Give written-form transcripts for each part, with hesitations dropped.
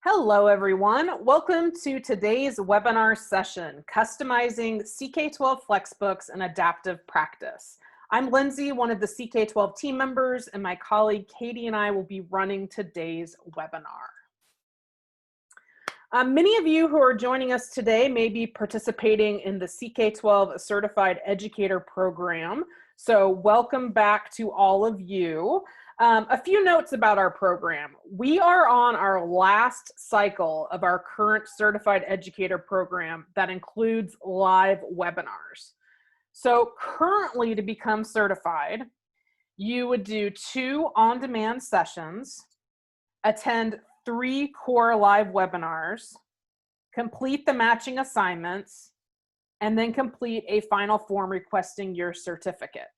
Hello, everyone. Welcome to today's webinar session, Customizing CK-12 FlexBooks and Adaptive Practice. I'm Lindsay, one of the CK-12 team members, and my colleague Katie and I will be running today's webinar. Many of you who are joining us today may be participating in the CK-12 Certified Educator Program, so welcome back to all of you. A few notes about our program. We are on our last cycle of our current Certified Educator Program that includes live webinars. So currently, to become certified, you would do 2 on-demand sessions, attend 3 core live webinars, complete the matching assignments, and then complete a final form requesting your certificate.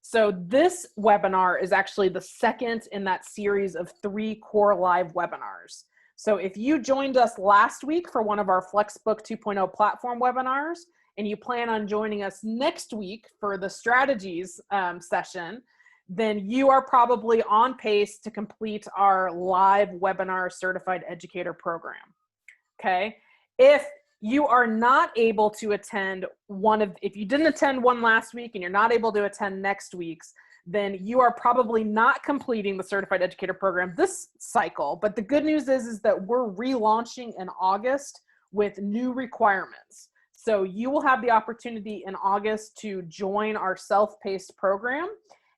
So this webinar is actually the second in that series of 3 core live webinars. So if you joined us last week for one of our FlexBook 2.0 platform webinars, and you plan on joining us next week for the strategies session, then you are probably on pace to complete our live webinar certified educator program. Okay, if you are not able to attend if you didn't attend one last week and you're not able to attend next week's, then you are probably not completing the certified educator program this cycle. But the good news is that we're relaunching in August with new requirements. So you will have the opportunity in August to join our self-paced program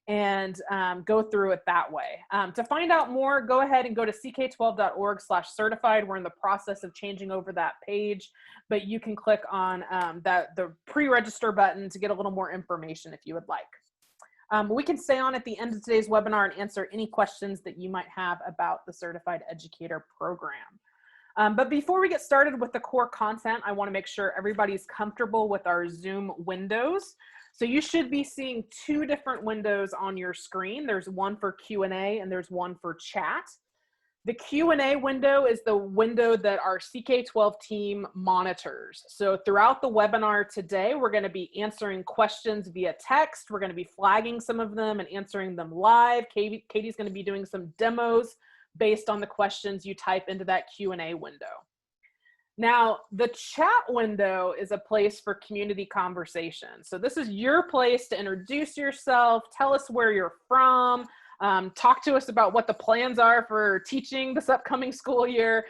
and go through it that way. To find out more, go ahead and go to ck12.org/certified. We're in the process of changing over that page, but you can click on the pre-register button to get a little more information if you would like. We can stay on at the end of today's webinar and answer any questions that you might have about the Certified Educator Program. But before we get started with the core content, I want to make sure everybody's comfortable with our Zoom windows. So you should be seeing 2 different windows on your screen. There's one for Q&A and there's one for chat. The Q&A window is the window that our CK-12 team monitors. So throughout the webinar today, we're going to be answering questions via text. We're going to be flagging some of them and answering them live. Katie's going to be doing some demos based on the questions you type into that Q&A window. Now, the chat window is a place for community conversation. So this is your place to introduce yourself, tell us where you're from, talk to us about what the plans are for teaching this upcoming school year.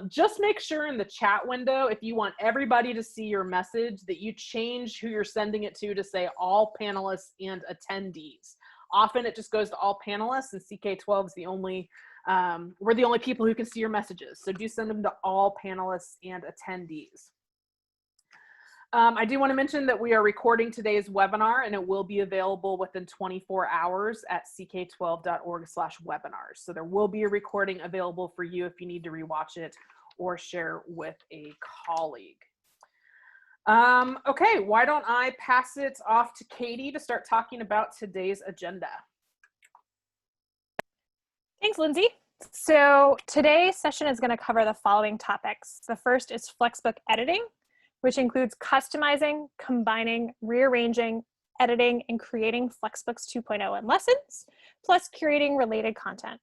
Just make sure in the chat window, if you want everybody to see your message, that you change who you're sending it to say all panelists and attendees. Often it just goes to all panelists, and CK-12 is the only we're the only people who can see your messages. So do send them to all panelists and attendees. I do want to mention that we are recording today's webinar and it will be available within 24 hours at ck12.org/webinars. So there will be a recording available for you if you need to rewatch it or share with a colleague. Okay, why don't I pass it off to Katie to start talking about today's agenda. Thanks, Lindsay. So today's session is going to cover the following topics. The first is FlexBook editing, which includes customizing, combining, rearranging, editing, and creating FlexBooks 2.0 and lessons, plus curating related content.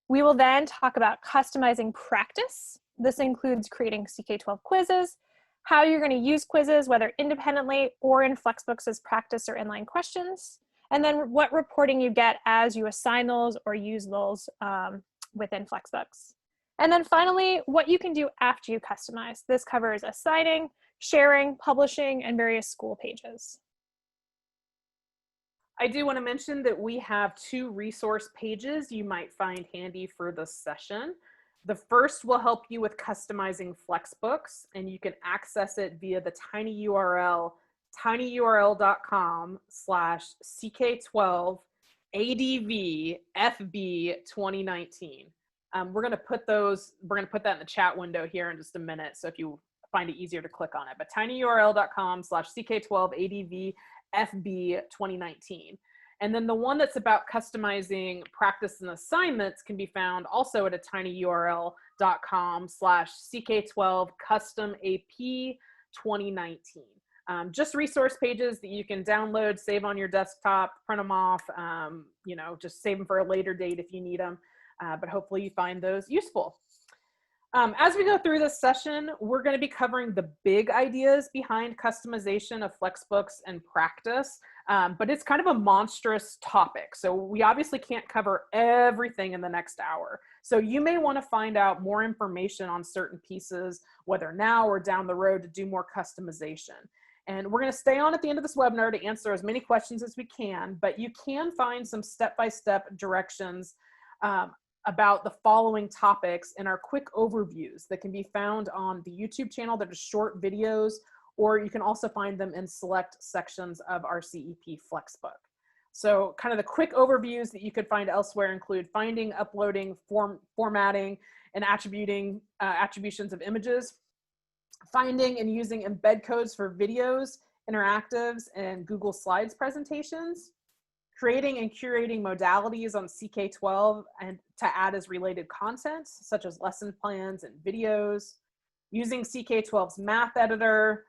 We will then talk about customizing practice. This includes creating CK-12 quizzes, how you're going to use quizzes, whether independently or in FlexBooks as practice or inline questions, and then what reporting you get as you assign those or use those within FlexBooks. And then finally, what you can do after you customize. This covers assigning, sharing, publishing, and various school pages. I do want to mention that we have 2 resource pages you might find handy for this session. The first will help you with customizing FlexBooks, and you can access it via the tiny URL tinyurl.com/CK12ADVFB2019. We're going to put that in the chat window here in just a minute. So if you find it easier to click on it, but tinyurl.com/CK12ADVFB2019. And then the one that's about customizing practice and assignments can be found also at a tinyurl.com/CK12CustomAP2019. Just resource pages that you can download, save on your desktop, print them off, just save them for a later date if you need them. But hopefully you find those useful. As we go through this session, we're going to be covering the big ideas behind customization of FlexBooks and practice, but it's kind of a monstrous topic. So we obviously can't cover everything in the next hour. So you may want to find out more information on certain pieces, whether now or down the road, to do more customization. And we're going to stay on at the end of this webinar to answer as many questions as we can, but you can find some step-by-step directions about the following topics in our quick overviews that can be found on the YouTube channel that are short videos, or you can also find them in select sections of our CEP Flexbook. So kind of the quick overviews that you could find elsewhere include finding, uploading, formatting, and attributions of images, finding and using embed codes for videos, interactives, and Google Slides presentations, creating and curating modalities on CK-12 and to add as related content, such as lesson plans and videos, using CK-12's math editor,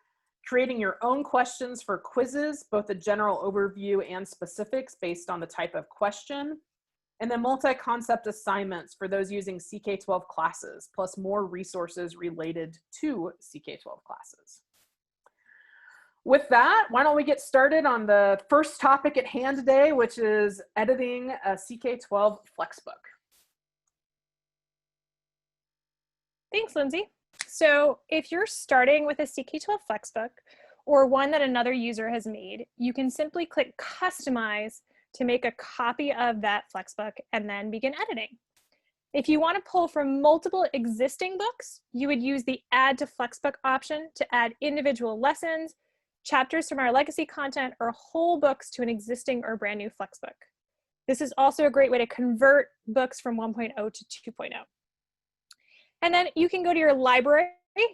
creating your own questions for quizzes, both a general overview and specifics based on the type of question, and then multi-concept assignments for those using CK-12 classes, plus more resources related to CK-12 classes. With that, why don't we get started on the first topic at hand today, which is editing a CK-12 Flexbook. Thanks, Lindsay. So if you're starting with a CK-12 Flexbook or one that another user has made, you can simply click Customize to make a copy of that Flexbook and then begin editing. If you want to pull from multiple existing books, you would use the Add to Flexbook option to add individual lessons, chapters from our legacy content, or whole books to an existing or brand new Flexbook. This is also a great way to convert books from 1.0 to 2.0. And then you can go to your library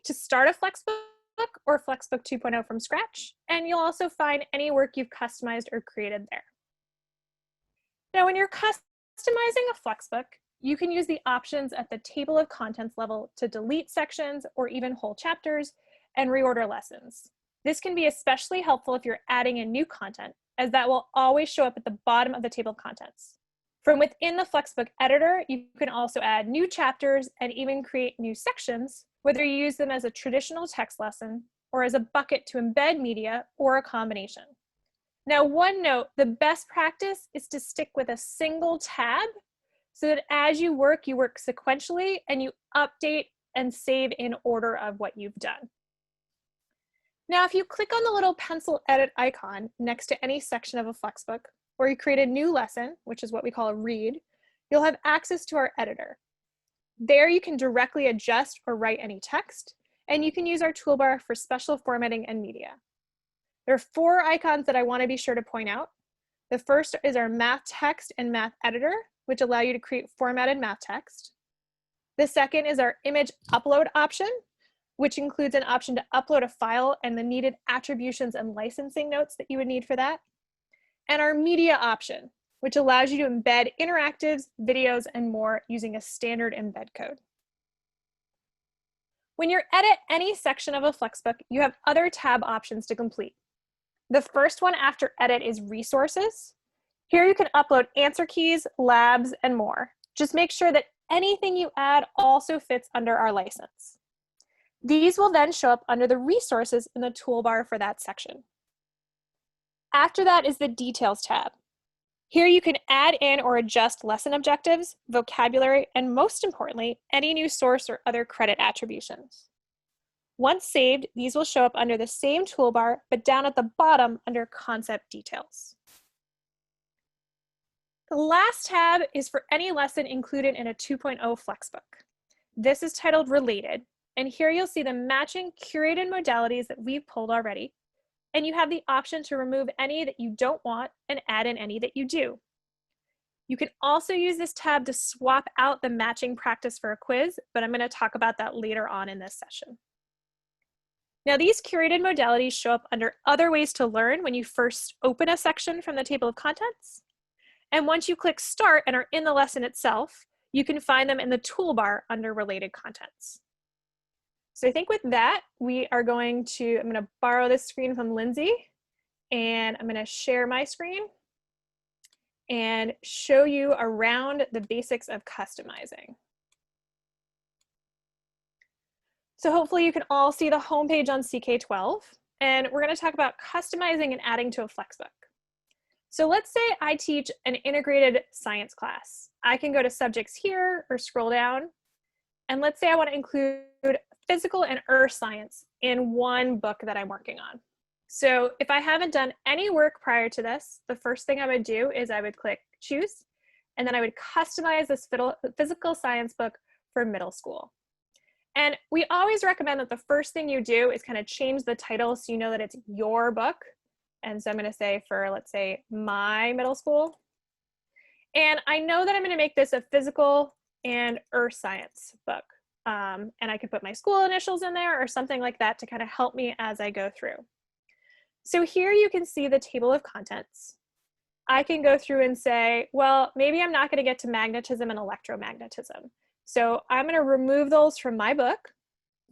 to start a Flexbook or Flexbook 2.0 from scratch, and you'll also find any work you've customized or created there. Now, when you're customizing a Flexbook, you can use the options at the table of contents level to delete sections or even whole chapters and reorder lessons. This can be especially helpful if you're adding in new content, as that will always show up at the bottom of the table of contents. From within the FlexBook editor, you can also add new chapters and even create new sections, whether you use them as a traditional text lesson or as a bucket to embed media or a combination. Now, one note, the best practice is to stick with a single tab so that as you work sequentially and you update and save in order of what you've done. Now, if you click on the little pencil edit icon next to any section of a Flexbook, or you create a new lesson, which is what we call a read, you'll have access to our editor. There you can directly adjust or write any text, and you can use our toolbar for special formatting and media. There are 4 icons that I want to be sure to point out. The first is our math text and math editor, which allow you to create formatted math text. The second is our image upload option, which includes an option to upload a file and the needed attributions and licensing notes that you would need for that. And our media option, which allows you to embed interactives, videos, and more using a standard embed code. When you edit any section of a Flexbook, you have other tab options to complete. The first one after edit is resources. Here you can upload answer keys, labs, and more. Just make sure that anything you add also fits under our license. These will then show up under the resources in the toolbar for that section. After that is the details tab. Here you can add in or adjust lesson objectives, vocabulary, and most importantly, any new source or other credit attributions. Once saved, these will show up under the same toolbar, but down at the bottom under concept details. The last tab is for any lesson included in a 2.0 Flexbook. This is titled Related, and here you'll see the matching curated modalities that we've pulled already, and you have the option to remove any that you don't want and add in any that you do. You can also use this tab to swap out the matching practice for a quiz, but I'm going to talk about that later on in this session. Now, these curated modalities show up under Other Ways to Learn when you first open a section from the table of contents. And once you click Start and are in the lesson itself, you can find them in the toolbar under Related Contents. So I think with that, I'm going to borrow this screen from Lindsay, and I'm going to share my screen and show you around the basics of customizing. So hopefully you can all see the homepage on CK-12, and we're going to talk about customizing and adding to a FlexBook. So let's say I teach an integrated science class. I can go to subjects here or scroll down, and let's say I want to include physical and earth science in one book that I'm working on. So if I haven't done any work prior to this, the first thing I would do is I would click choose, and then I would customize this physical science book for middle school. And we always recommend that the first thing you do is kind of change the title so you know that it's your book. And so I'm going to say for, let's say, my middle school. And I know that I'm going to make this a physical and earth science book. And I could put my school initials in there or something like that to kind of help me as I go through. So here you can see the table of contents. I can go through and say, well, maybe I'm not going to get to magnetism and electromagnetism. So I'm going to remove those from my book.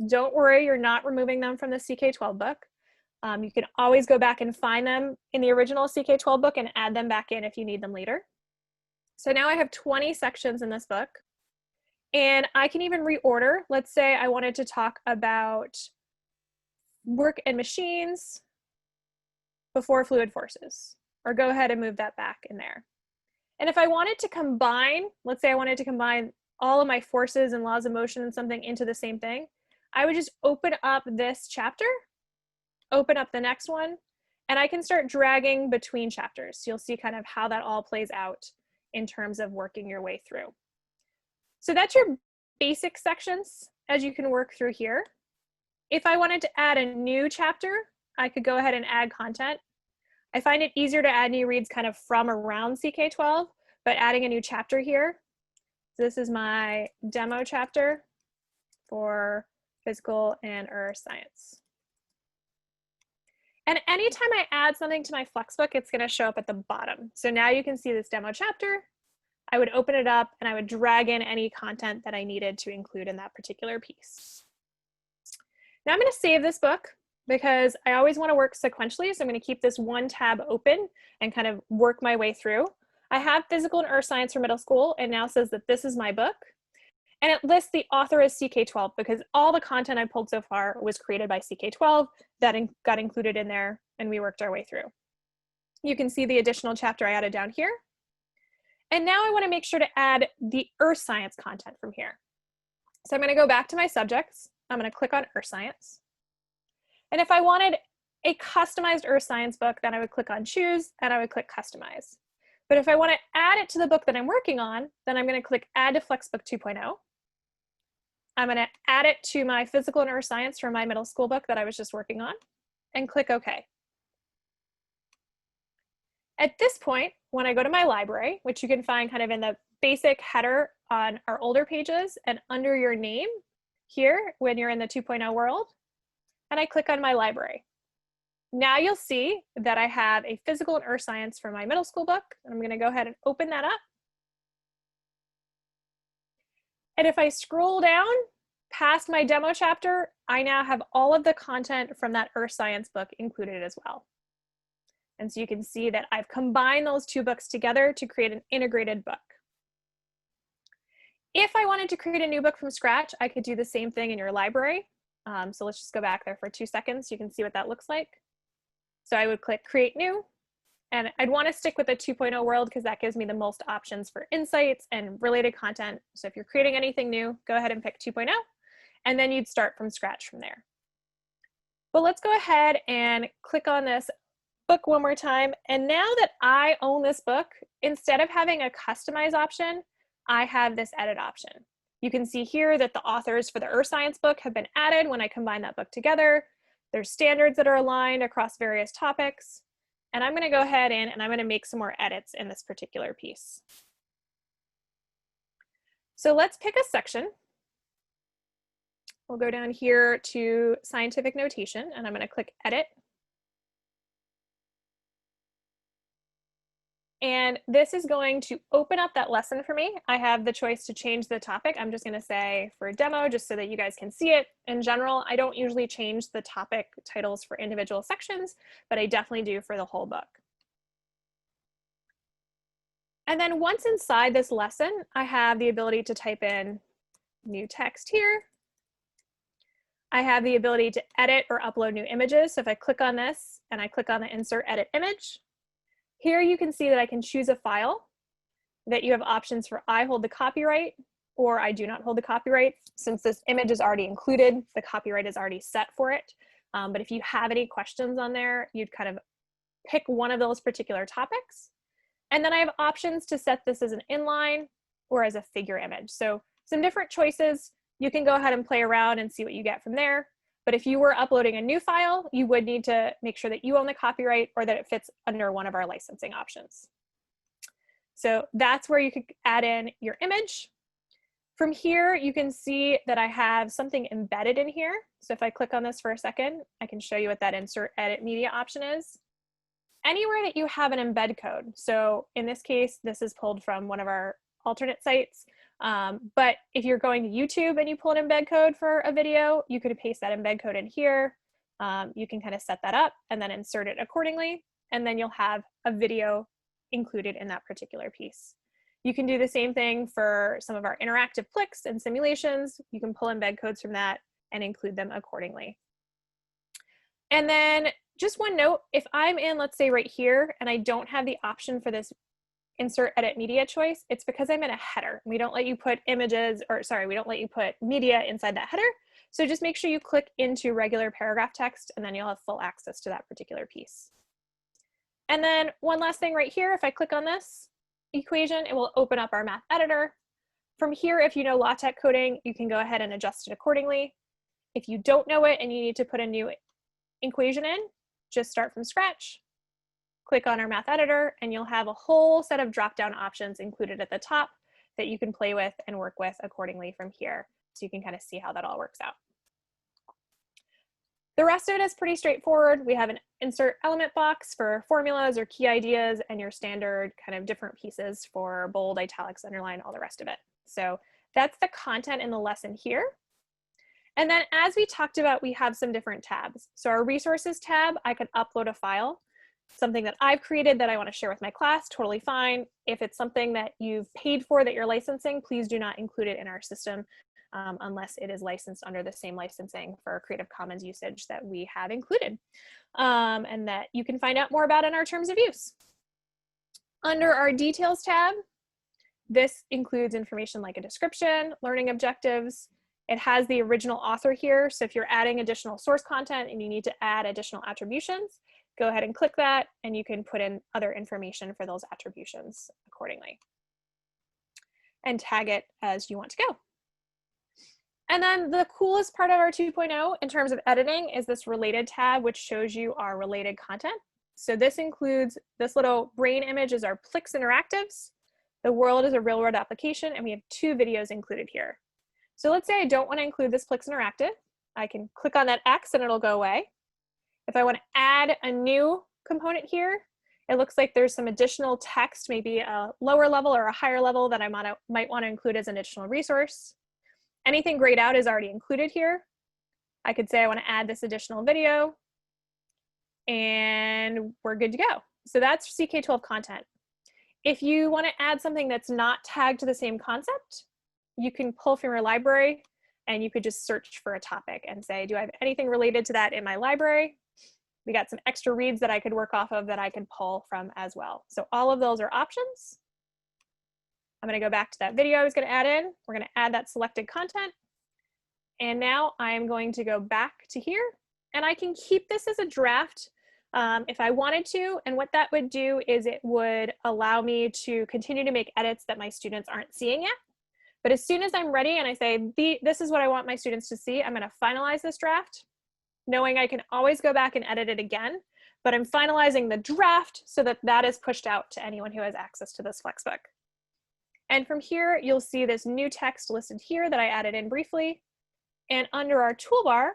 Don't worry, you're not removing them from the CK-12 book. You can always go back and find them in the original CK-12 book and add them back in if you need them later. So now I have 20 sections in this book. And I can even reorder. Let's say I wanted to talk about work and machines before fluid forces, or go ahead and move that back in there. And if I wanted to combine, let's say I wanted to combine all of my forces and laws of motion and something into the same thing, I would just open up this chapter, open up the next one, and I can start dragging between chapters. So you'll see kind of how that all plays out in terms of working your way through. So that's your basic sections as you can work through here. If I wanted to add a new chapter, I could go ahead and add content. I find it easier to add new reads kind of from around CK-12, but adding a new chapter here. So this is my demo chapter for physical and earth science. And anytime I add something to my FlexBook, it's going to show up at the bottom. So now you can see this demo chapter. I would open it up and I would drag in any content that I needed to include in that particular piece. Now I'm going to save this book because I always want to work sequentially. So I'm going to keep this one tab open and kind of work my way through. I have physical and earth science for middle school. It now says that this is my book. And it lists the author as CK-12 because all the content I pulled so far was created by CK-12 that got included in there, and we worked our way through. You can see the additional chapter I added down here. And now I want to make sure to add the earth science content from here. So I'm going to go back to my subjects. I'm going to click on earth science. And if I wanted a customized earth science book, then I would click on choose and I would click customize. But if I want to add it to the book that I'm working on, then I'm going to click add to FlexBook 2.0. I'm going to add it to my physical and earth science for my middle school book that I was just working on and click OK. At this point, when I go to my library, which you can find kind of in the basic header on our older pages and under your name here when you're in the 2.0 world, and I click on my library. Now you'll see that I have a physical and earth science for my middle school book. And I'm going to go ahead and open that up. And if I scroll down past my demo chapter, I now have all of the content from that earth science book included as well. And so you can see that I've combined those two books together to create an integrated book. If I wanted to create a new book from scratch, I could do the same thing in your library. So let's just go back there for 2 seconds. So you can see what that looks like. So I would click create new, and I'd want to stick with the 2.0 world because that gives me the most options for insights and related content. So if you're creating anything new, go ahead and pick 2.0, and then you'd start from scratch from there. But let's go ahead and click on this book one more time. And now that I own this book, instead of having a customize option, I have this edit option. You can see here that the authors for the earth science book have been added when I combine that book together. There's standards that are aligned across various topics. And I'm going to go ahead and I'm going to make some more edits in this particular piece. So let's pick a section. We'll go down here to scientific notation, and I'm going to click edit. And this is going to open up that lesson for me. I have the choice to change the topic. I'm just going to say for demo, just so that you guys can see it. In general, I don't usually change the topic titles for individual sections, but I definitely do for the whole book. And then once inside this lesson, I have the ability to type in new text here. I have the ability to edit or upload new images. So if I click on this and I click on the Insert Edit Image, here you can see that I can choose a file, that you have options for I hold the copyright or I do not hold the copyright. Since this image is already included, the copyright is already set for it. But if you have any questions on there, you'd kind of pick one of those particular topics. And then I have options to set this as an inline or as a figure image. So some different choices. You can go ahead and play around and see what you get from there. But if you were uploading a new file, you would need to make sure that you own the copyright or that it fits under one of our licensing options. So that's where you could add in your image. From here, you can see that I have something embedded in here. So if I click on this for a second, I can show you what that Insert Edit Media option is. Anywhere that you have an embed code. So in this case, this is pulled from one of our alternate sites. But if you're going to YouTube and you pull an embed code for a video, you could paste that embed code in here. You can kind of set that up and then insert it accordingly. And then you'll have a video included in that particular piece. You can do the same thing for some of our interactive clicks and simulations. You can pull embed codes from that and include them accordingly. And then just one note, if I'm in, let's say right here, and I don't have the option for this Insert Edit Media choice, it's because I'm in a header. We don't let you put images, or sorry, we don't let you put media inside that header. So just make sure you click into regular paragraph text and then you'll have full access to that particular piece. And then one last thing right here, if I click on this equation, it will open up our math editor. From here, if you know LaTeX coding, you can go ahead and adjust it accordingly. If you don't know it and you need to put a new equation in, just start from scratch, click on our math editor, and you'll have a whole set of drop-down options included at the top that you can play with and work with accordingly from here. So you can kind of see how that all works out. The rest of it is pretty straightforward. We have an insert element box for formulas or key ideas and your standard kind of different pieces for bold, italics, underline, all the rest of it. So that's the content in the lesson here. And then as we talked about, we have some different tabs. So our resources tab, I could upload a file, something that I've created that I want to share with my class, totally fine. If it's something that you've paid for that you're licensing, please do not include it in our system unless it is licensed under the same licensing for Creative Commons usage that we have included and that you can find out more about in our terms of use. Under our details tab, this includes information like a description, learning objectives. It has the original author here. So if you're adding additional source content and you need to add additional attributions, go ahead and click that and you can put in other information for those attributions accordingly and tag it as you want to go. And then the coolest part of our 2.0 in terms of editing is this related tab, which shows you our related content. So this includes this little brain image is our Plix interactives. The world is a real world application, and we have 2 videos included here. So let's say I don't want to include this Plix interactive. I can click on that X and it'll go away. If I want to add a new component here, it looks like there's some additional text, maybe a lower level or a higher level that I might want to include as an additional resource. Anything grayed out is already included here. I could say I want to add this additional video and we're good to go. So that's CK-12 content. If you want to add something that's not tagged to the same concept, you can pull from your library and you could just search for a topic and say, do I have anything related to that in my library? We got some extra reads that I could work off of that I could pull from as well. So all of those are options. I'm going to go back to that video I was going to add in. We're going to add that selected content. And now I am going to go back to here and I can keep this as a draft if I wanted to. And what that would do is it would allow me to continue to make edits that my students aren't seeing yet. But as soon as I'm ready and I say, this is what I want my students to see, I'm going to finalize this draft, knowing I can always go back and edit it again. But I'm finalizing the draft so that that is pushed out to anyone who has access to this FlexBook. And from here, you'll see this new text listed here that I added in briefly. And under our toolbar,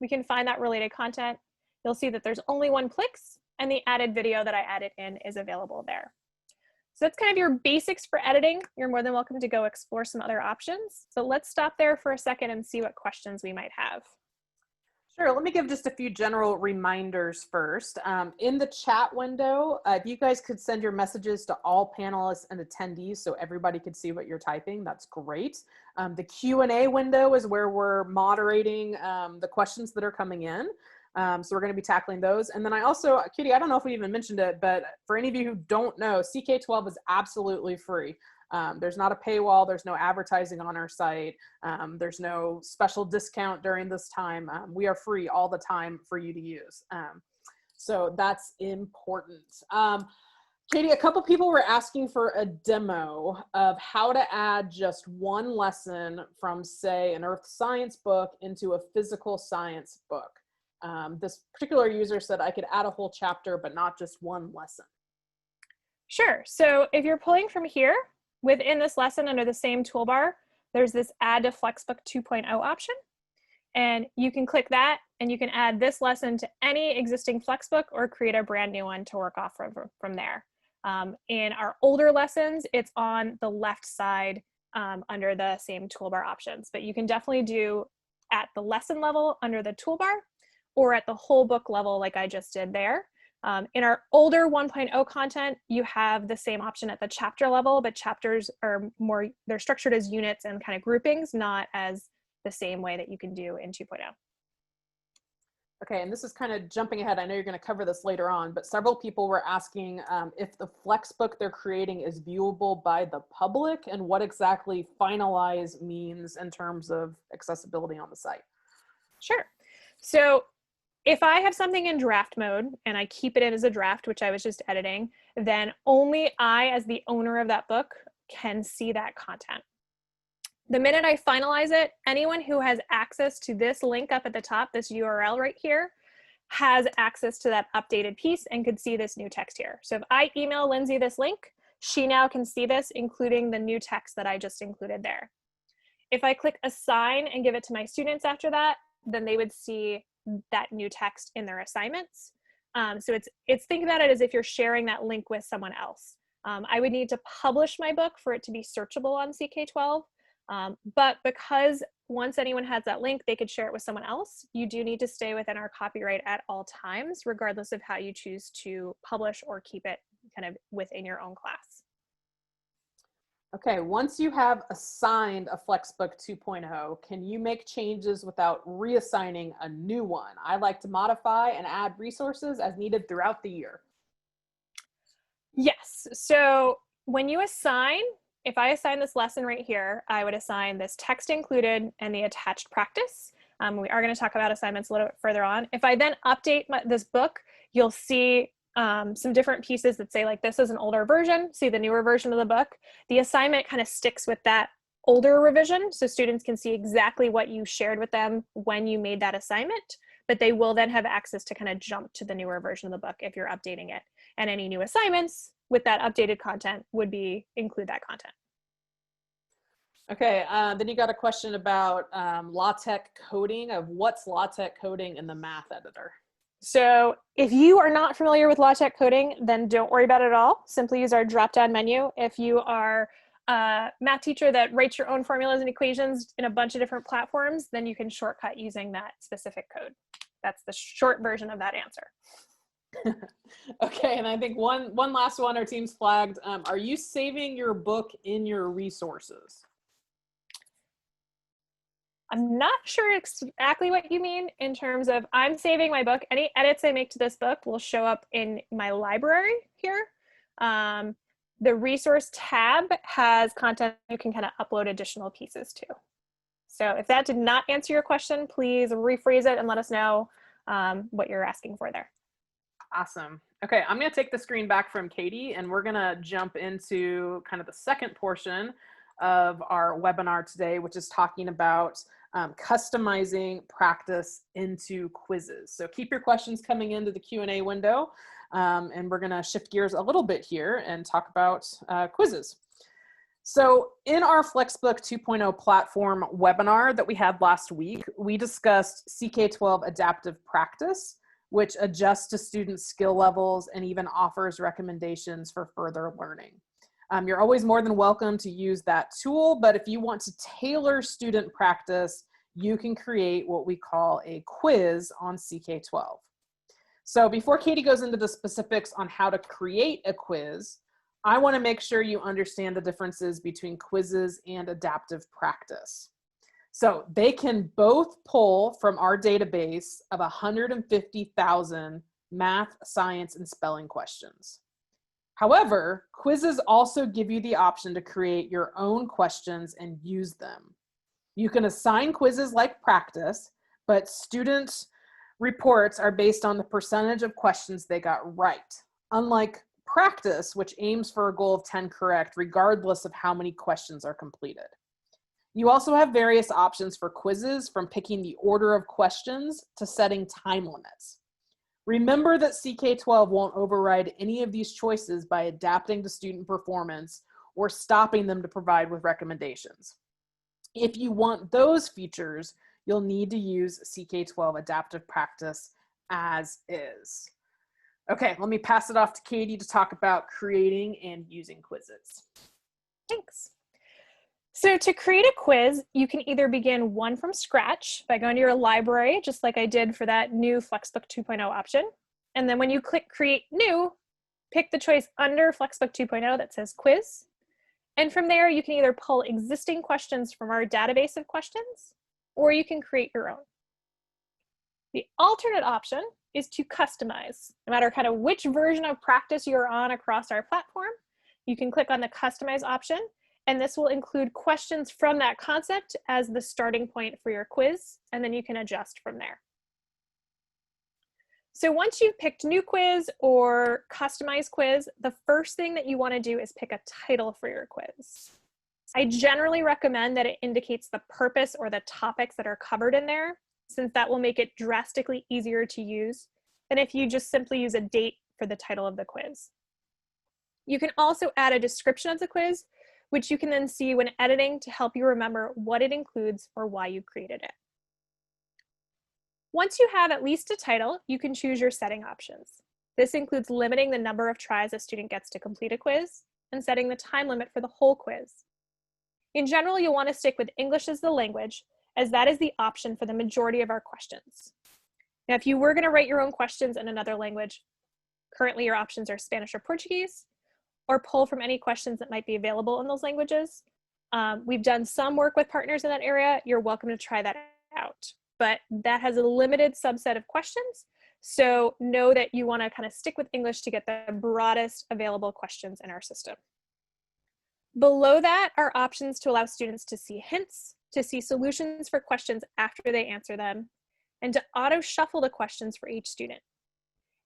we can find that related content. You'll see that there's only one Plix and the added video that I added in is available there. So that's kind of your basics for editing. You're more than welcome to go explore some other options. So let's stop there for a second and see what questions we might have. Sure, let me give just a few general reminders first. In the chat window, if you guys could send your messages to all panelists and attendees so everybody could see what you're typing, that's great. The Q&A window is where we're moderating the questions that are coming in. So we're going to be tackling those. And then I also, Katie, I don't know if we even mentioned it, but for any of you who don't know, CK-12 is absolutely free. There's not a paywall, there's no advertising on our site, there's no special discount during this time. We are free all the time for you to use. So that's important. Katie, a couple people were asking for a demo of how to add just one lesson from, say, an earth science book into a physical science book. This particular user said I could add a whole chapter, but not just one lesson. Sure. So if you're pulling from here, within this lesson under the same toolbar, there's this Add to FlexBook 2.0 option. And you can click that and you can add this lesson to any existing FlexBook or create a brand new one to work off from there. In our older lessons, it's on the left side under the same toolbar options, but you can definitely do at the lesson level under the toolbar or at the whole book level like I just did there. In our older 1.0 content, you have the same option at the chapter level, but chapters are more, they're structured as units and kind of groupings, not as the same way that you can do in 2.0. Okay, and this is kind of jumping ahead. I know you're going to cover this later on, but several people were asking if the FlexBook they're creating is viewable by the public and what exactly finalize means in terms of accessibility on the site. Sure. So if I have something in draft mode and I keep it in as a draft, which I was just editing, then only I, as the owner of that book, can see that content. The minute I finalize it, anyone who has access to this link up at the top, this URL right here, has access to that updated piece and could see this new text here. So if I email Lindsay this link, she now can see this, including the new text that I just included there. If I click assign and give it to my students after that, then they would see that new text in their assignments. So it's think about it as if you're sharing that link with someone else. I would need to publish my book for it to be searchable on CK-12, but because once anyone has that link, they could share it with someone else, you do need to stay within our copyright at all times, regardless of how you choose to publish or keep it kind of within your own class. Okay, once you have assigned a FlexBook 2.0, can you make changes without reassigning a new one? I like to modify and add resources as needed throughout the year. Yes, so when you assign, if I assign this lesson right here, I would assign this text included and the attached practice. We are going to talk about assignments a little bit further on. If I then update this book, you'll see some different pieces that say like this is an older version, see the newer version of the book. The assignment kind of sticks with that older revision so students can see exactly what you shared with them when you made that assignment, but they will then have access to kind of jump to the newer version of the book if you're updating it. And any new assignments with that updated content would be include that content. Okay, then you got a question about LaTeX coding, of what's LaTeX coding in the math editor. So if you are not familiar with LaTeX coding, then don't worry about it at all. Simply use our drop-down menu. If you are a math teacher that writes your own formulas and equations in a bunch of different platforms, then you can shortcut using that specific code. That's the short version of that answer. Okay, and I think one last one our team's flagged. Are you saving your book in your resources? I'm not sure exactly what you mean in terms of I'm saving my book. Any edits I make to this book will show up in my library here. The resource tab has content you can kind of upload additional pieces to. So if that did not answer your question, please rephrase it and let us know what you're asking for there. Awesome. Okay, I'm going to take the screen back from Katie and we're going to jump into kind of the second portion of our webinar today, which is talking about customizing practice into quizzes. So keep your questions coming into the Q&A window, and we're going to shift gears a little bit here and talk about quizzes. So in our FlexBook 2.0 platform webinar that we had last week, we discussed CK-12 adaptive practice, which adjusts to student skill levels and even offers recommendations for further learning. You're always more than welcome to use that tool, but if you want to tailor student practice, you can create what we call a quiz on CK-12. So before Katie goes into the specifics on how to create a quiz, I want to make sure you understand the differences between quizzes and adaptive practice. So they can both pull from our database of 150,000 math, science, and spelling questions. However, quizzes also give you the option to create your own questions and use them. You can assign quizzes like practice, but student reports are based on the percentage of questions they got right, unlike practice, which aims for a goal of 10 correct, regardless of how many questions are completed. You also have various options for quizzes, from picking the order of questions to setting time limits. Remember that CK-12 won't override any of these choices by adapting to student performance or stopping them to provide with recommendations. If you want those features, you'll need to use CK-12 adaptive practice as is. Okay, let me pass it off to Katie to talk about creating and using quizzes. Thanks. So to create a quiz, you can either begin one from scratch by going to your library, just like I did for that new FlexBook 2.0 option. And then when you click Create New, pick the choice under FlexBook 2.0 that says Quiz. And from there, you can either pull existing questions from our database of questions, or you can create your own. The alternate option is to customize. No matter kind of which version of practice you're on across our platform, you can click on the Customize option, and this will include questions from that concept as the starting point for your quiz, and then you can adjust from there. So once you've picked new quiz or customized quiz, the first thing that you want to do is pick a title for your quiz. I generally recommend that it indicates the purpose or the topics that are covered in there, since that will make it drastically easier to use than if you just simply use a date for the title of the quiz. You can also add a description of the quiz, which you can then see when editing to help you remember what it includes or why you created it. Once you have at least a title, you can choose your setting options. This includes limiting the number of tries a student gets to complete a quiz and setting the time limit for the whole quiz. In general, you'll want to stick with English as the language, as that is the option for the majority of our questions. Now, if you were going to write your own questions in another language, currently your options are Spanish or Portuguese, or pull from any questions that might be available in those languages. We've done some work with partners in that area. You're welcome to try that out, but that has a limited subset of questions. So know that you want to kind of stick with English to get the broadest available questions in our system. Below that are options to allow students to see hints, to see solutions for questions after they answer them, and to auto shuffle the questions for each student.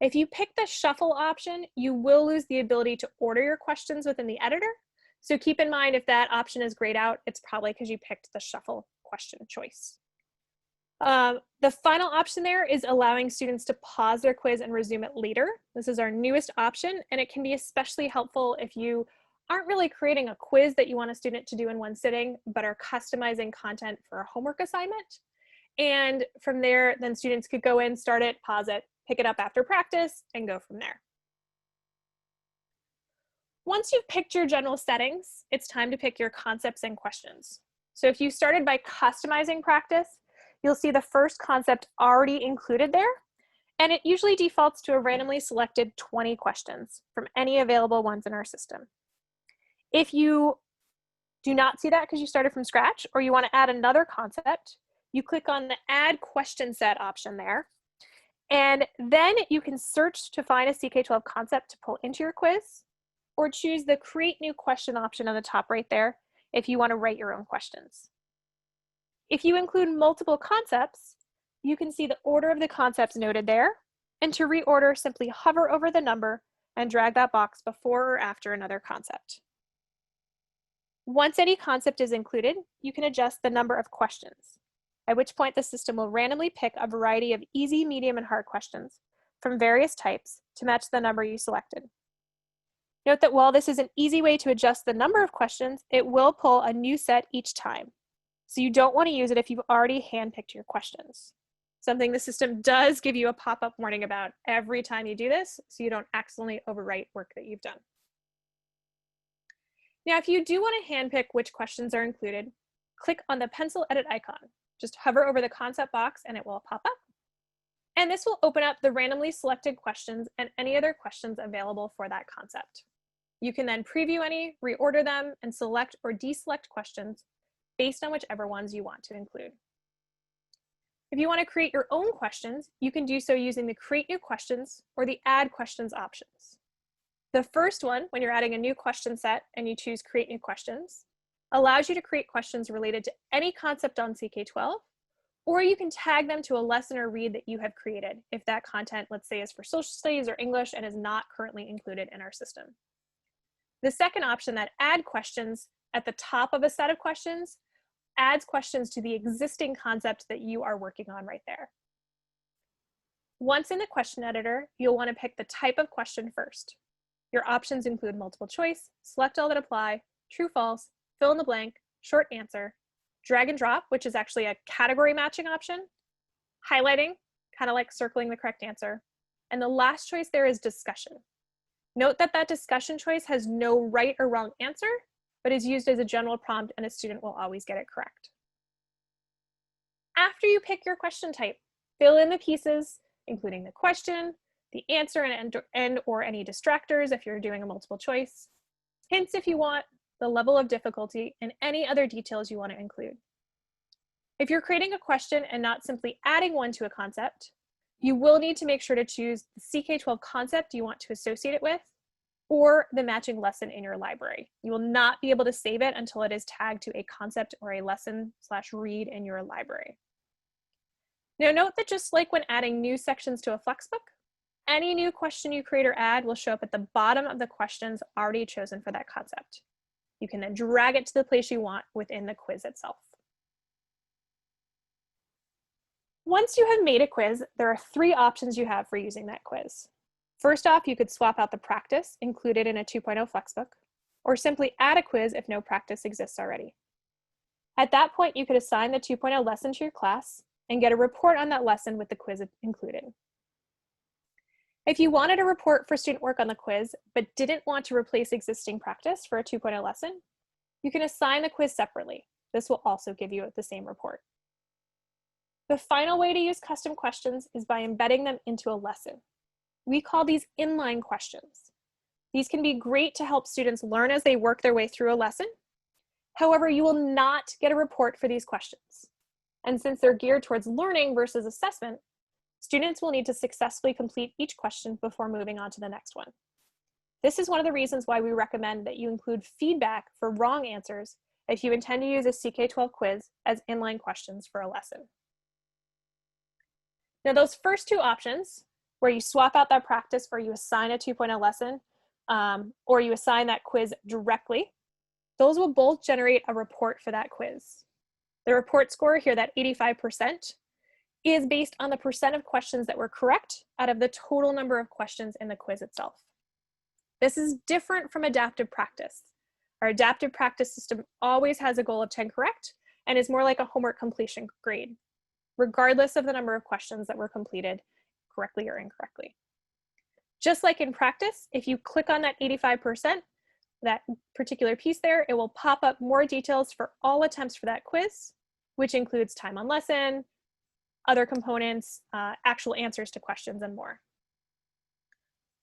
If you pick the shuffle option, you will lose the ability to order your questions within the editor. So keep in mind, if that option is grayed out, it's probably because you picked the shuffle question choice. The final option there is allowing students to pause their quiz and resume it later. This is our newest option, and it can be especially helpful if you aren't really creating a quiz that you want a student to do in one sitting, but are customizing content for a homework assignment. And from there, then students could go in, start it, pause it, pick it up after practice, and go from there. Once you've picked your general settings, it's time to pick your concepts and questions. So if you started by customizing practice, you'll see the first concept already included there, and it usually defaults to a randomly selected 20 questions from any available ones in our system. If you do not see that because you started from scratch, or you want to add another concept, you click on the Add Question Set option there, and then you can search to find a CK-12 concept to pull into your quiz, or choose the Create New Question option on the top right there if you want to write your own questions. If you include multiple concepts, you can see the order of the concepts noted there, and to reorder, simply hover over the number and drag that box before or after another concept. Once any concept is included, you can adjust the number of questions, at which point the system will randomly pick a variety of easy, medium, and hard questions from various types to match the number you selected. Note that while this is an easy way to adjust the number of questions, it will pull a new set each time. So you don't want to use it if you've already handpicked your questions. Something the system does give you a pop-up warning about every time you do this, so you don't accidentally overwrite work that you've done. Now, if you do want to handpick which questions are included, click on the pencil edit icon. Just hover over the concept box and it will pop up. And this will open up the randomly selected questions and any other questions available for that concept. You can then preview any, reorder them, and select or deselect questions based on whichever ones you want to include. If you want to create your own questions, you can do so using the Create New Questions or the Add Questions options. The first one, when you're adding a new question set and you choose Create New Questions, allows you to create questions related to any concept on CK-12, or you can tag them to a lesson or read that you have created if that content, let's say, is for social studies or English and is not currently included in our system. The second option, that Add Questions, at the top of a set of questions, adds questions to the existing concept that you are working on right there. Once in the question editor, you'll want to pick the type of question first. Your options include multiple choice, select all that apply, true, false, fill in the blank, short answer, drag and drop, which is actually a category matching option, highlighting, kind of like circling the correct answer, and the last choice there is discussion. Note that that discussion choice has no right or wrong answer, but is used as a general prompt and a student will always get it correct. After you pick your question type, fill in the pieces, including the question, the answer and or any distractors if you're doing a multiple choice, hints if you want, the level of difficulty, and any other details you want to include. If you're creating a question and not simply adding one to a concept, you will need to make sure to choose the CK-12 concept you want to associate it with, or the matching lesson in your library. You will not be able to save it until it is tagged to a concept or a lesson/read in your library. Now note that just like when adding new sections to a FlexBook, any new question you create or add will show up at the bottom of the questions already chosen for that concept. You can then drag it to the place you want within the quiz itself. Once you have made a quiz, there are 3 options you have for using that quiz. First off, you could swap out the practice included in a 2.0 FlexBook, or simply add a quiz if no practice exists already. At that point, you could assign the 2.0 lesson to your class and get a report on that lesson with the quiz included. If you wanted a report for student work on the quiz, but didn't want to replace existing practice for a 2.0 lesson, you can assign the quiz separately. This will also give you the same report. The final way to use custom questions is by embedding them into a lesson. We call these inline questions. These can be great to help students learn as they work their way through a lesson. However, you will not get a report for these questions. And since they're geared towards learning versus assessment, students will need to successfully complete each question before moving on to the next one. This is one of the reasons why we recommend that you include feedback for wrong answers if you intend to use a CK-12 quiz as inline questions for a lesson. Now those first 2 options, where you swap out that practice or you assign a 2.0 lesson, or you assign that quiz directly, those will both generate a report for that quiz. The report score here, that 85%, is based on the percent of questions that were correct out of the total number of questions in the quiz itself. This is different from adaptive practice. Our adaptive practice system always has a goal of 10 correct and is more like a homework completion grade, regardless of the number of questions that were completed correctly or incorrectly. Just like in practice, if you click on that 85%, that particular piece there, it will pop up more details for all attempts for that quiz, which includes time on lesson, other components, actual answers to questions, and more.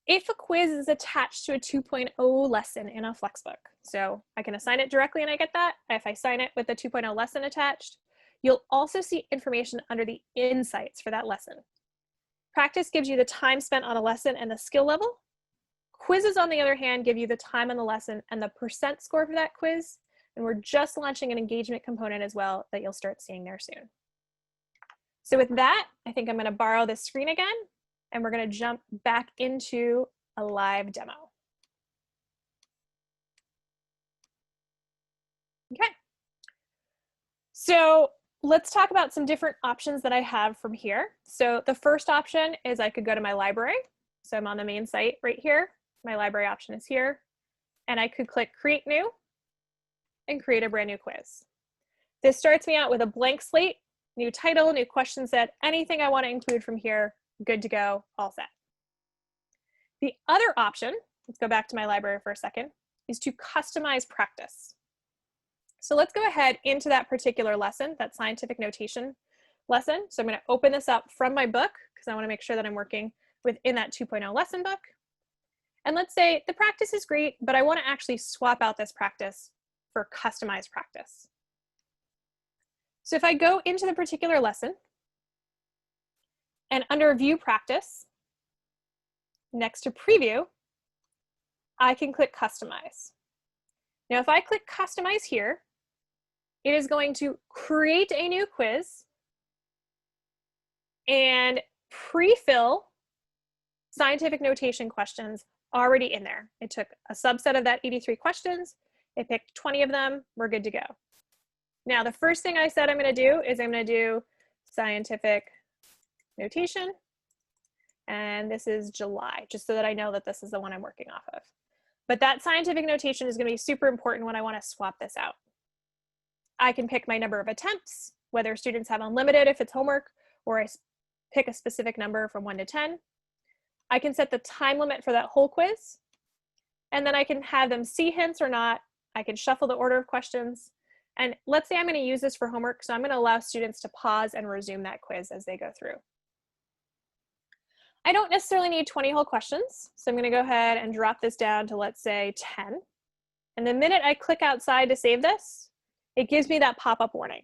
If a quiz is attached to a 2.0 lesson in a FlexBook, so I can assign it directly and I get that. If I sign it with the 2.0 lesson attached, you'll also see information under the insights for that lesson. Practice gives you the time spent on a lesson and the skill level. Quizzes, on the other hand, give you the time on the lesson and the percent score for that quiz. And we're just launching an engagement component as well that you'll start seeing there soon. So with that, I think I'm going to borrow this screen again, and we're going to jump back into a live demo. Okay. So let's talk about some different options that I have from here. So the first option is I could go to my library. So I'm on the main site right here. My library option is here. And I could click Create New and create a brand new quiz. This starts me out with a blank slate, new title, new question set, anything I want to include from here, good to go, all set. The other option, let's go back to my library for a second, is to customize practice. So let's go ahead into that particular lesson, that scientific notation lesson. So I'm going to open this up from my book because I want to make sure that I'm working within that 2.0 lesson book. And let's say the practice is great, but I want to actually swap out this practice for customized practice. So if I go into the particular lesson and under View Practice, next to Preview, I can click Customize. Now, if I click Customize here, it is going to create a new quiz and pre-fill scientific notation questions already in there. It took a subset of that 83 questions. It picked 20 of them. We're good to go. Now, the first thing I said I'm going to do is I'm going to do scientific notation. And this is July, just so that I know that this is the one I'm working off of. But that scientific notation is going to be super important when I want to swap this out. I can pick my number of attempts, whether students have unlimited if it's homework, or I pick a specific number from 1 to 10. I can set the time limit for that whole quiz, and then I can have them see hints or not. I can shuffle the order of questions. And let's say I'm going to use this for homework, so I'm going to allow students to pause and resume that quiz as they go through. I don't necessarily need 20 whole questions, so I'm going to go ahead and drop this down to, let's say, 10. And the minute I click outside to save this, it gives me that pop-up warning.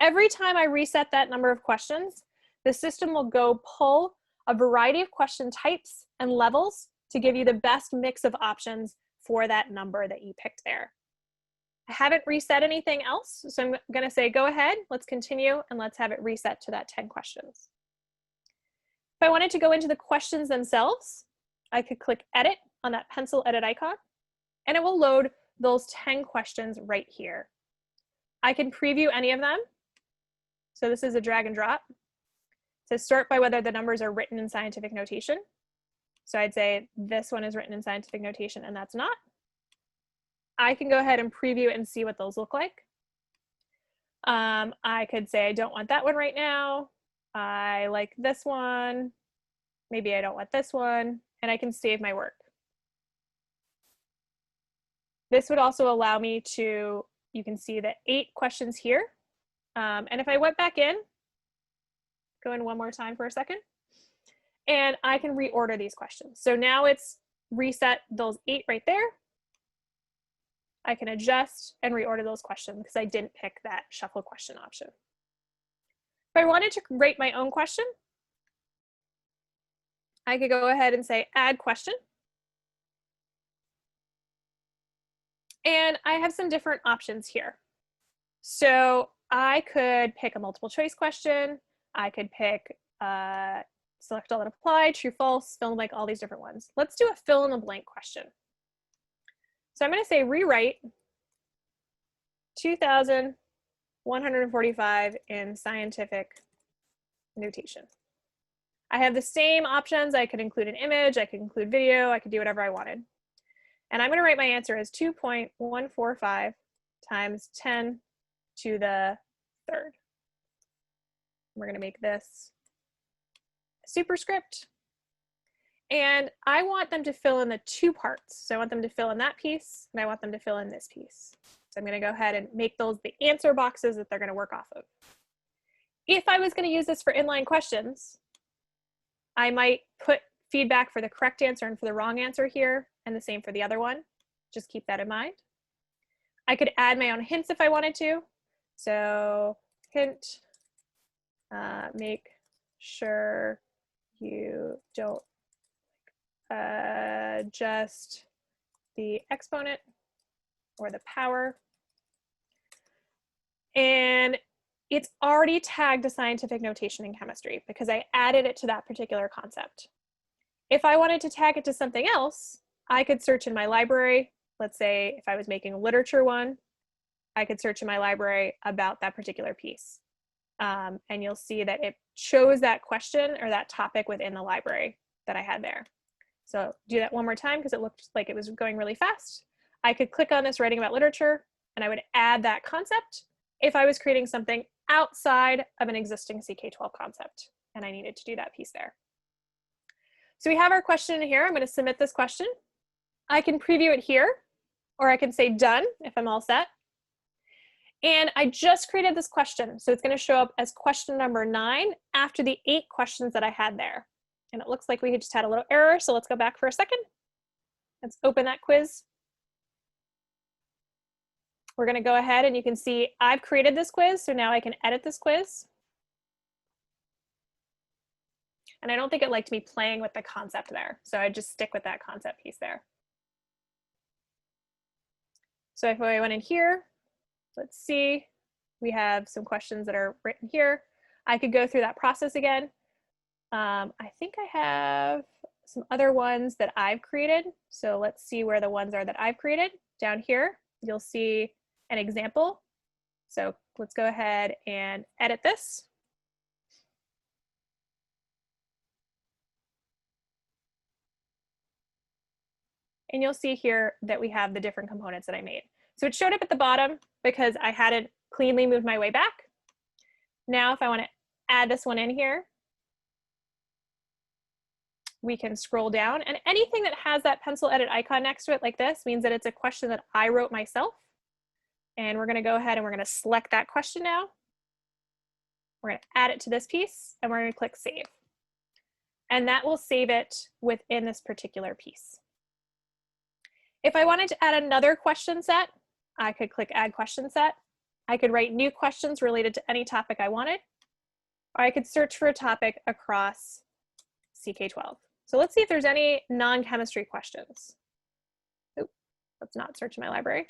Every time I reset that number of questions, the system will go pull a variety of question types and levels to give you the best mix of options for that number that you picked there. I haven't reset anything else, so I'm going to say go ahead, let's continue, and let's have it reset to that 10 questions. If I wanted to go into the questions themselves, I could click Edit on that pencil edit icon, and it will load those 10 questions right here. I can preview any of them. So this is a drag and drop. So sort by whether the numbers are written in scientific notation. So I'd say this one is written in scientific notation and that's not. I can go ahead and preview and see what those look like. I could say I don't want that one right now. I like this one. Maybe I don't want this one. And I can save my work. This would also allow me to, you can see the 8 questions here. And if I went back in, go in one more time for a second, and I can reorder these questions. So now it's reset those 8 right there. I can adjust and reorder those questions because I didn't pick that shuffle question option. If I wanted to rate my own question, I could go ahead and say add question. And I have some different options here. So I could pick a multiple choice question. I could pick select all that apply, true, false, fill in the blank, all these different ones. Let's do a fill in the blank question. So I'm going to say rewrite 2,145 in scientific notation. I have the same options. I could include an image, I could include video, I could do whatever I wanted. And I'm going to write my answer as 2.145 times 10 to the third. We're going to make this a superscript. And I want them to fill in the 2 parts. So I want them to fill in that piece, and I want them to fill in this piece. So I'm going to go ahead and make those the answer boxes that they're going to work off of. If I was going to use this for inline questions, I might put feedback for the correct answer and for the wrong answer here, and the same for the other one. Just keep that in mind. I could add my own hints if I wanted to. So hint, make sure you don't adjust the exponent or the power. And it's already tagged a scientific notation in chemistry because I added it to that particular concept. If I wanted to tag it to something else, I could search in my library. Let's say if I was making a literature one, I could search in my library about that particular piece. And you'll see that it chose that question or that topic within the library that I had there. So do that one more time because it looked like it was going really fast. I could click on this writing about literature and I would add that concept if I was creating something outside of an existing CK-12 concept and I needed to do that piece there. So we have our question in here. I'm going to submit this question. I can preview it here, or I can say done if I'm all set. And I just created this question. So it's going to show up as question number 9 after the 8 questions that I had there. And it looks like we just had a little error. So let's go back for a second. Let's open that quiz. We're going to go ahead and you can see I've created this quiz. So now I can edit this quiz. And I don't think it liked me playing with the concept there. So I just stick with that concept piece there. So if I went in here, let's see, we have some questions that are written here. I could go through that process again. I think I have some other ones that I've created. So let's see where the ones are that I've created. Down here, you'll see an example. So let's go ahead and edit this. And you'll see here that we have the different components that I made. So it showed up at the bottom because I hadn't cleanly moved my way back. Now, if I want to add this one in here, we can scroll down, and anything that has that pencil edit icon next to it like this means that it's a question that I wrote myself. And we're going to go ahead and we're going to select that question now. We're going to add it to this piece and we're going to click save. And that will save it within this particular piece. If I wanted to add another question set, I could click add question set. I could write new questions related to any topic I wanted, or I could search for a topic across CK-12. So let's see if there's any non-chemistry questions. Oop, let's not search in my library.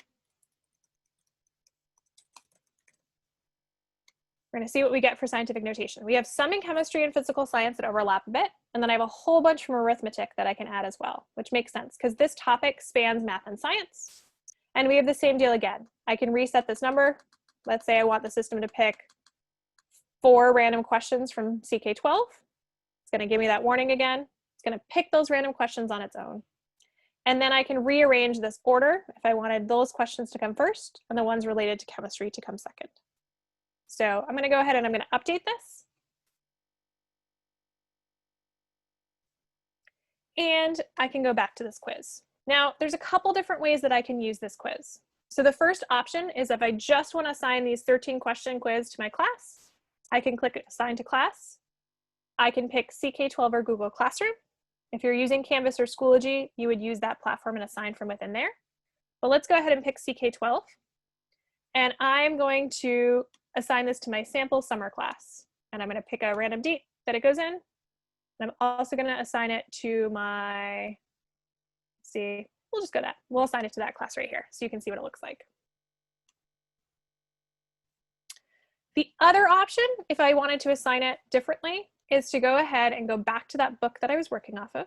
We're going to see what we get for scientific notation. We have some in chemistry and physical science that overlap a bit, and then I have a whole bunch from arithmetic that I can add as well, which makes sense because this topic spans math and science. And we have the same deal again. I can reset this number. Let's say I want the system to pick 4 random questions from CK-12. It's going to give me that warning again. It's going to pick those random questions on its own. And then I can rearrange this order if I wanted those questions to come first and the ones related to chemistry to come second. So I'm going to go ahead and I'm going to update this. And I can go back to this quiz. Now, there's a couple different ways that I can use this quiz. So the first option is if I just want to assign these 13 question quiz to my class, I can click assign to class. I can pick CK-12 or Google Classroom. If you're using Canvas or Schoology, you would use that platform and assign from within there. But let's go ahead and pick CK-12. And I'm going to assign this to my sample summer class. And I'm going to pick a random date that it goes in. And I'm also going to assign it to my, let's see, we'll just go that. We'll assign it to that class right here so you can see what it looks like. The other option, if I wanted to assign it differently, is to go ahead and go back to that book that I was working off of.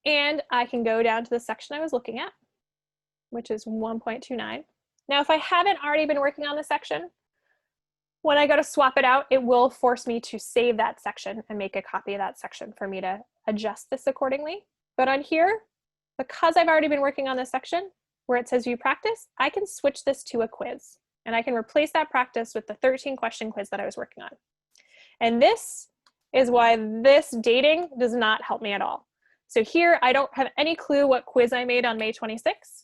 And I can go down to the section I was looking at, which is 1.29. Now, if I haven't already been working on this section, when I go to swap it out, it will force me to save that section and make a copy of that section for me to adjust this accordingly. But on here, because I've already been working on this section where it says view practice, I can switch this to a quiz and I can replace that practice with the 13 question quiz that I was working on. And this is why this dating does not help me at all. So here, I don't have any clue what quiz I made on May 26th.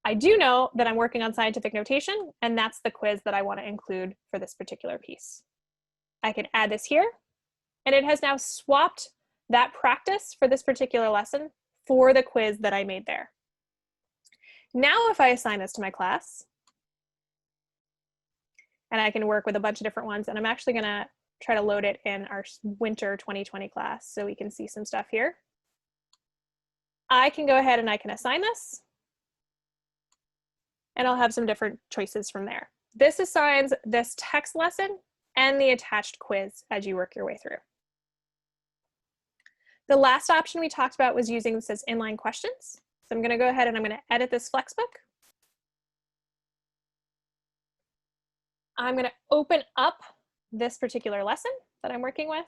I do know that I'm working on scientific notation, and that's the quiz that I want to include for this particular piece. I can add this here, and it has now swapped that practice for this particular lesson for the quiz that I made there. Now, if I assign this to my class, and I can work with a bunch of different ones, and I'm actually going to try to load it in our winter 2020 class so we can see some stuff here. I can go ahead and I can assign this. And I'll have some different choices from there. This assigns this text lesson and the attached quiz as you work your way through. The last option we talked about was using this as inline questions. So I'm going to go ahead and I'm going to edit this FlexBook. I'm going to open up this particular lesson that I'm working with.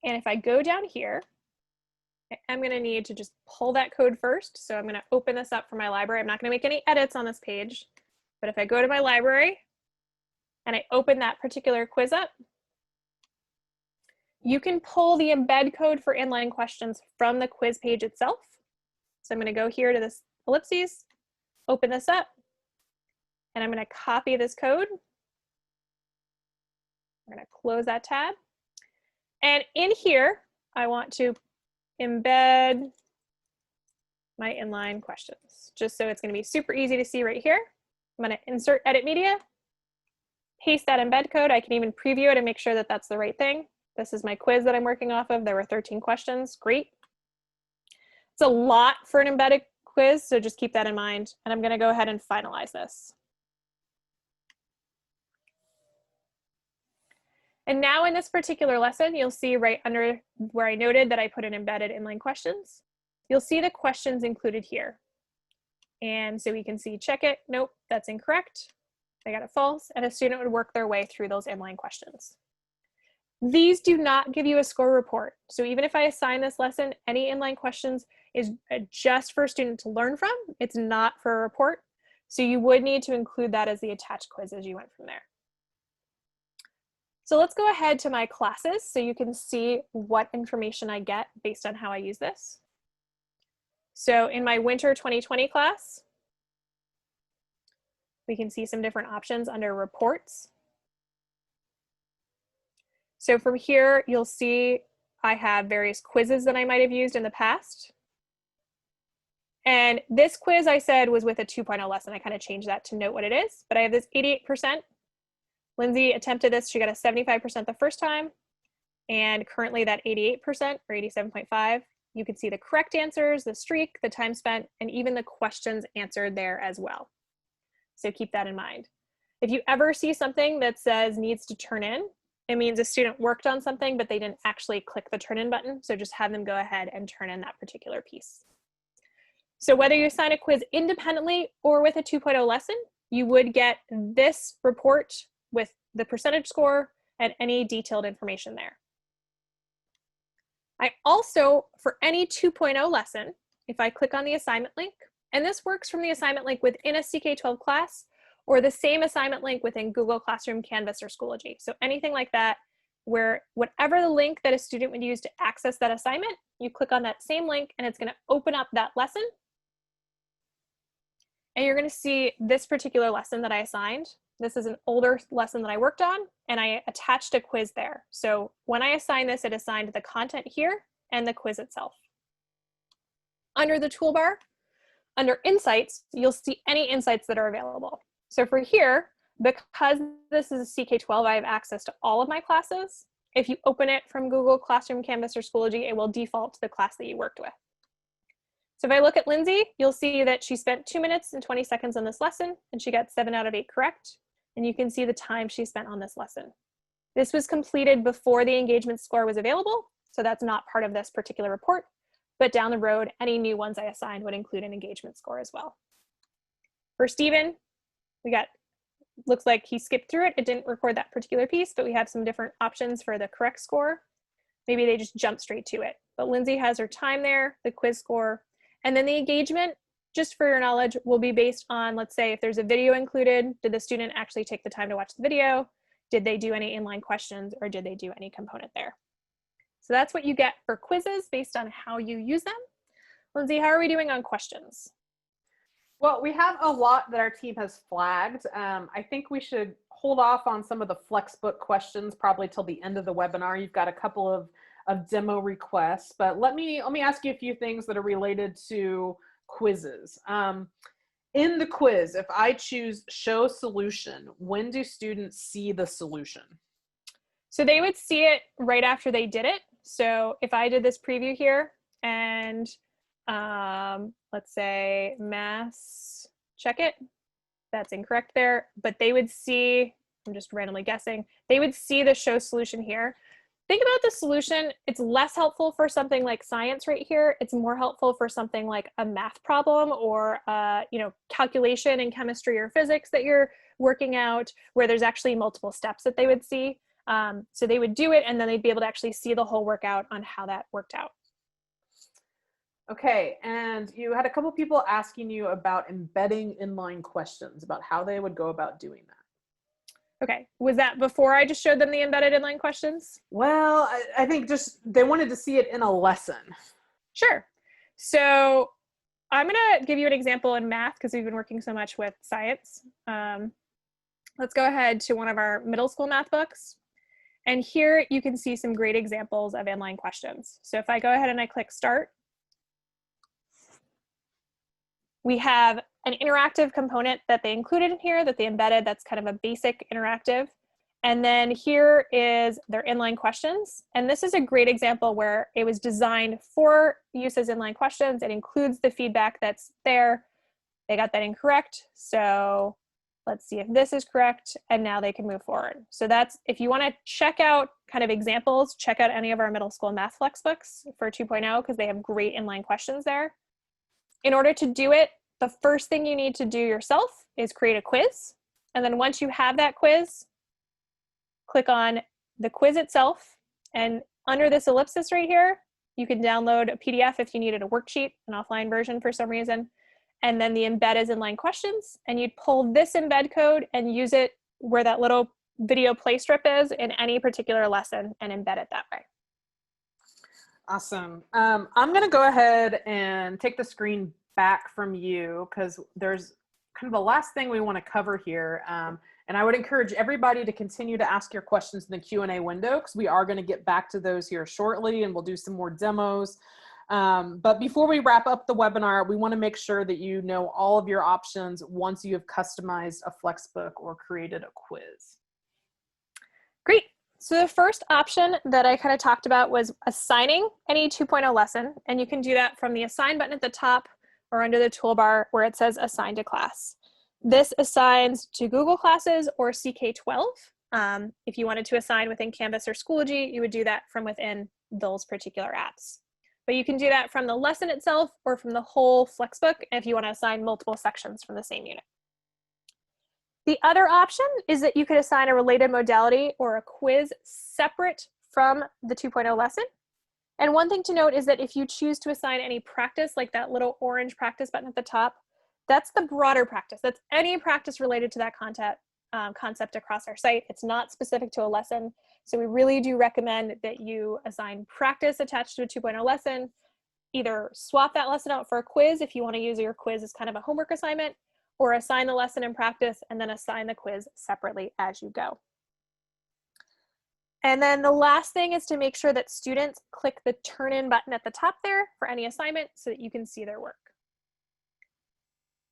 And if I go down here, I'm going to need to just pull that code first. So I'm going to open this up for my library. I'm not going to make any edits on this page, but if I go to my library and I open that particular quiz up, You can pull the embed code for inline questions from the quiz page itself. So I'm going to go here to this ellipses, open this up, and I'm going to copy this code. I'm going to close that tab. And in here, I want to embed my inline questions, just so it's going to be super easy to see right here. I'm going to insert edit media, paste that embed code. I can even preview it and make sure that that's the right thing. This is my quiz that I'm working off of. There were 13 questions. Great. It's a lot for an embedded quiz, so just keep that in mind. And I'm going to go ahead and finalize this. And now in this particular lesson, you'll see right under where I noted that I put in embedded inline questions, you'll see the questions included here. And so we can see, check it, nope, that's incorrect. I got it false, and a student would work their way through those inline questions. These do not give you a score report. So even if I assign this lesson, any inline questions is just for a student to learn from. It's not for a report. So you would need to include that as the attached quiz as you went from there. So let's go ahead to my classes so you can see what information I get based on how I use this. So in my winter 2020 class, we can see some different options under reports. So from here, you'll see I have various quizzes that I might have used in the past. And this quiz I said was with a 2.0 lesson. I kind of changed that to note what it is, but I have this 88%. Lindsay attempted this, she got a 75% the first time, and currently that 88% or 87.5, you can see the correct answers, the streak, the time spent, and even the questions answered there as well. So keep that in mind. If you ever see something that says needs to turn in, it means a student worked on something, but they didn't actually click the turn in button. So just have them go ahead and turn in that particular piece. So whether you assign a quiz independently or with a 2.0 lesson, you would get this report with the percentage score and any detailed information there. I also, for any 2.0 lesson, if I click on the assignment link, and this works from the assignment link within a CK-12 class or the same assignment link within Google Classroom, Canvas, or Schoology. So anything like that, where whatever the link that a student would use to access that assignment, you click on that same link and it's going to open up that lesson. And you're going to see this particular lesson that I assigned. This is an older lesson that I worked on, and I attached a quiz there. So when I assigned this, it assigned the content here and the quiz itself. Under the toolbar, under Insights, you'll see any insights that are available. So for here, because this is a CK-12, I have access to all of my classes. If you open it from Google Classroom, Canvas, or Schoology, it will default to the class that you worked with. So if I look at Lindsay, you'll see that she spent 2 minutes and 20 seconds on this lesson, and she got 7 out of 8 correct. And you can see the time she spent on this lesson. This was completed before the engagement score was available, so that's not part of this particular report, but down the road, any new ones I assigned would include an engagement score as well. For Steven, we got, looks like he skipped through it. It didn't record that particular piece, but we have some different options for the correct score. Maybe they just jump straight to it. But Lindsay has her time there, the quiz score, and then the engagement, just for your knowledge, will be based on, let's say, if there's a video included, did the student actually take the time to watch the video? Did they do any inline questions, or did they do any component there? So that's what you get for quizzes based on how you use them. Lindsay, how are we doing on questions? Well, we have a lot that our team has flagged. I think we should hold off on some of the FlexBook questions probably till the end of the webinar. You've got a couple of demo requests, but let me ask you a few things that are related to quizzes. In the quiz, if I choose show solution, when do students see the solution? So they would see it right after they did it. So if I did this preview here and let's say mass check it, that's incorrect there, but they would see, I'm just randomly guessing, they would see the show solution here. Think about the solution. It's less helpful for something like science right here. It's more helpful for something like a math problem or calculation in chemistry or physics that you're working out, where there's actually multiple steps that they would see. So they would do it, and then they'd be able to actually see the whole workout on how that worked out. Okay, and you had a couple people asking you about embedding inline questions, about how they would go about doing that. Okay, was that before I just showed them the embedded inline questions? Well, I think just they wanted to see it in a lesson. Sure. So I'm gonna give you an example in math because we've been working so much with science. Let's go ahead to one of our middle school math books. And here you can see some great examples of inline questions. So if I go ahead and I click start, we have an interactive component that they included in here that they embedded. That's kind of a basic interactive. And then here is their inline questions. And this is a great example where it was designed for use as inline questions. It includes the feedback that's there. They got that incorrect. So let's see if this is correct. And now they can move forward. So that's, if you want to check out kind of examples, check out any of our middle school math FlexBooks for 2.0 because they have great inline questions there. In order to do it, the first thing you need to do yourself is create a quiz. And then once you have that quiz, click on the quiz itself. And under this ellipsis right here, you can download a PDF if you needed a worksheet, an offline version for some reason. And then the embed is inline questions. And you'd pull this embed code and use it where that little video play strip is in any particular lesson and embed it that way. Awesome. I'm going to go ahead and take the screen back from you because there's kind of the last thing we want to cover here. And I would encourage everybody to continue to ask your questions in the Q&A window because we are going to get back to those here shortly and we'll do some more demos. But before we wrap up the webinar, we want to make sure that you know all of your options once you have customized a FlexBook or created a quiz. Great. So the first option that I kind of talked about was assigning any 2.0 lesson. And you can do that from the assign button at the top or under the toolbar where it says assign to class. This assigns to Google Classes or CK-12. If you wanted to assign within Canvas or Schoology, you would do that from within those particular apps. But you can do that from the lesson itself or from the whole FlexBook if you want to assign multiple sections from the same unit. The other option is that you could assign a related modality or a quiz separate from the 2.0 lesson. And one thing to note is that if you choose to assign any practice, like that little orange practice button at the top, that's the broader practice. That's any practice related to that concept across our site. It's not specific to a lesson. So we really do recommend that you assign practice attached to a 2.0 lesson. Either swap that lesson out for a quiz if you want to use your quiz as kind of a homework assignment, or assign the lesson in practice and then assign the quiz separately as you go. And then the last thing is to make sure that students click the turn in button at the top there for any assignment so that you can see their work.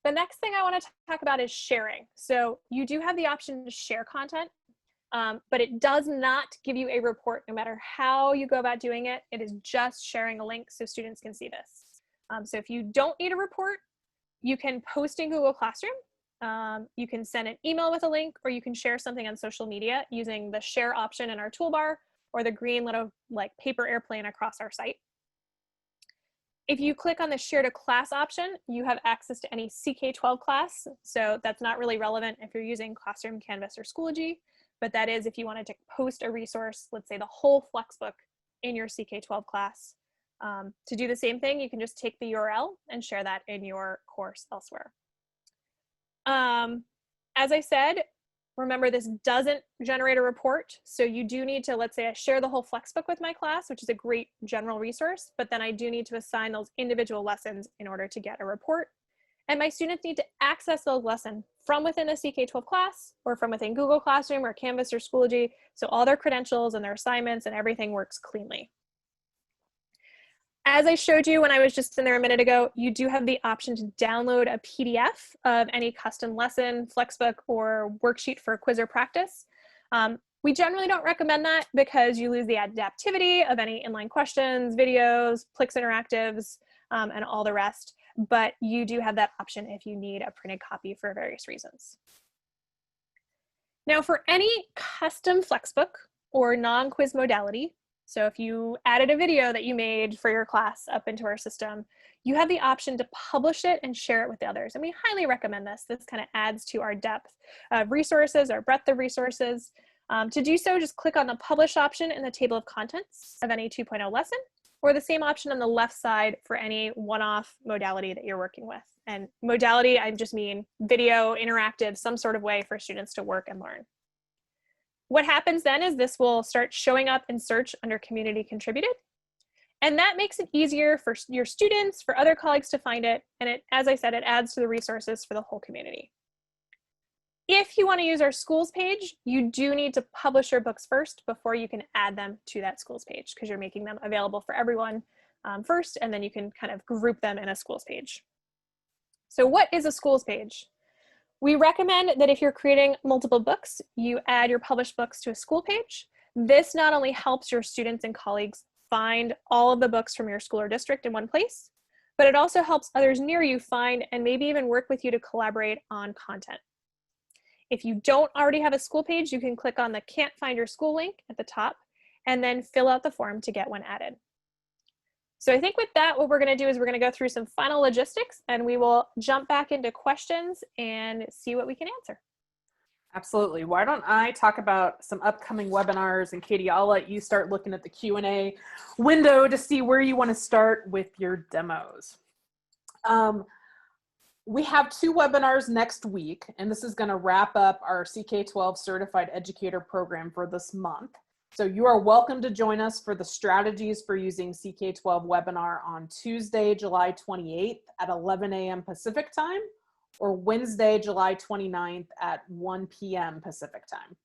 The next thing I want to talk about is sharing. So you do have the option to share content, but it does not give you a report no matter how you go about doing it. It is just sharing a link so students can see this. So if you don't need a report, you can post in Google Classroom. You can send an email with a link, or you can share something on social media using the share option in our toolbar or the green little like paper airplane across our site. If you click on the share to class option, you have access to any CK-12 class. So that's not really relevant if you're using Classroom, Canvas, or Schoology, but that is if you wanted to post a resource, let's say the whole FlexBook in your CK-12 class. To do the same thing, you can just take the URL and share that in your course elsewhere. As I said, remember this doesn't generate a report. So you do need to, let's say I share the whole FlexBook with my class, which is a great general resource, but then I do need to assign those individual lessons in order to get a report. And my students need to access those lessons from within a CK-12 class or from within Google Classroom or Canvas or Schoology. So all their credentials and their assignments and everything works cleanly. As I showed you when I was just in there a minute ago, you do have the option to download a PDF of any custom lesson, FlexBook, or worksheet for a quiz or practice. We generally don't recommend that because you lose the adaptivity of any inline questions, videos, Plix interactives, and all the rest. But you do have that option if you need a printed copy for various reasons. Now for any custom FlexBook or non-quiz modality, so if you added a video that you made for your class up into our system, you have the option to publish it and share it with others. And we highly recommend this. This kind of adds to our depth of resources, our breadth of resources. To do so, just click on the publish option in the table of contents of any 2.0 lesson, or the same option on the left side for any one-off modality that you're working with. And modality, I just mean video, interactive, some sort of way for students to work and learn. What happens then is this will start showing up in search under community contributed. And that makes it easier for your students, for other colleagues to find it. And it, as I said, it adds to the resources for the whole community. If you want to use our schools page, you do need to publish your books first before you can add them to that schools page, because you're making them available for everyone first, and then you can kind of group them in a schools page. So what is a schools page? We recommend that if you're creating multiple books, you add your published books to a school page. This not only helps your students and colleagues find all of the books from your school or district in one place, but it also helps others near you find and maybe even work with you to collaborate on content. If you don't already have a school page, you can click on the Can't Find Your School link at the top and then fill out the form to get one added. So I think with that, what we're going to do is we're going to go through some final logistics, and we will jump back into questions and see what we can answer. Absolutely. Why don't I talk about some upcoming webinars, and Katie, I'll let you start looking at the Q&A window to see where you want to start with your demos. We have 2 webinars next week, and this is going to wrap up our CK-12 Certified Educator Program for this month. So you are welcome to join us for the Strategies for Using CK-12 webinar on Tuesday, July 28th at 11 a.m. Pacific time, or Wednesday, July 29th at 1 p.m. Pacific time.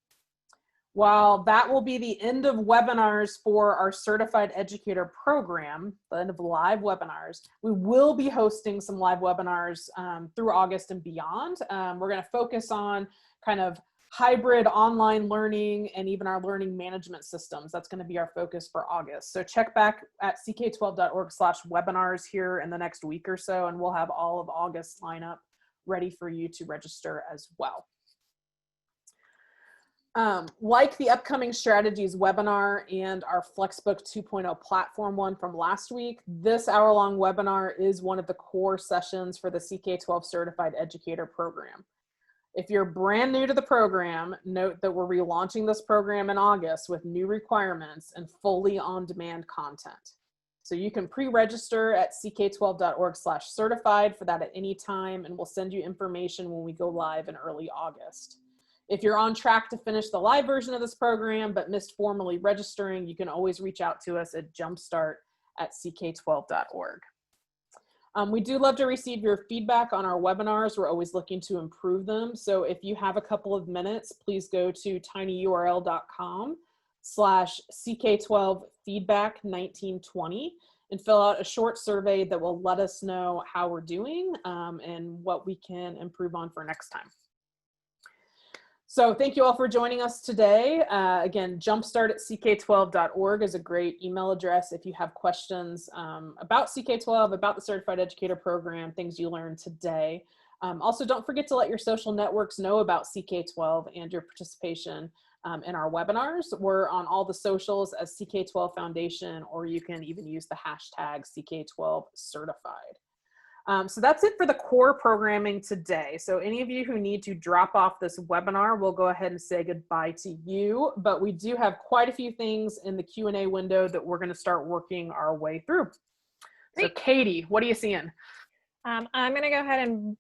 While that will be the end of webinars for our Certified Educator Program, the end of live webinars, we will be hosting some live webinars through August and beyond. We're going to focus on kind of hybrid online learning and even our learning management systems. That's going to be our focus for August. So check back at ck12.org/webinars here in the next week or so, and we'll have all of August lineup ready for you to register as well. Like the upcoming strategies webinar and our FlexBook 2.0 platform one from last week, this hour-long webinar is one of the core sessions for the CK-12 Certified Educator Program. If you're brand new to the program, note that we're relaunching this program in August with new requirements and fully on-demand content. So you can pre-register at ck12.org/certified for that at any time, and we'll send you information when we go live in early August. If you're on track to finish the live version of this program but missed formally registering, you can always reach out to us at jumpstart@ck12.org. We do love to receive your feedback on our webinars. We're always looking to improve them. So if you have a couple of minutes, please go to tinyurl.com/ck12feedback1920 and fill out a short survey that will let us know how we're doing and what we can improve on for next time. So thank you all for joining us today. Again, jumpstart@ck12.org is a great email address if you have questions about CK-12, about the Certified Educator Program, things you learned today. Also, don't forget to let your social networks know about CK-12 and your participation in our webinars. We're on all the socials as CK-12 Foundation, or you can even use the hashtag CK-12 Certified. So that's it for the core programming today. So any of you who need to drop off this webinar, we'll go ahead and say goodbye to you. But we do have quite a few things in the Q&A window that we're going to start working our way through. Great. So Katie, what are you seeing? I'm going to go ahead and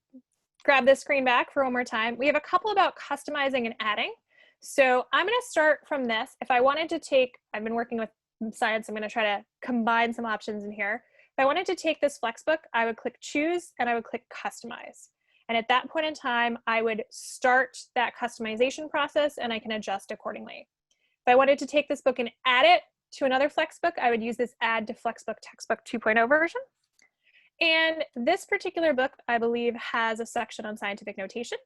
grab this screen back for one more time. We have a couple about customizing and adding. So I'm going to start from this. If I wanted to take, I've been working with science, I'm going to try to combine some options in here. If I wanted to take this FlexBook, I would click choose and I would click customize. And at that point in time, I would start that customization process and I can adjust accordingly. If I wanted to take this book and add it to another FlexBook, I would use this add to FlexBook textbook 2.0 version. And this particular book, I believe, has a section on scientific notation.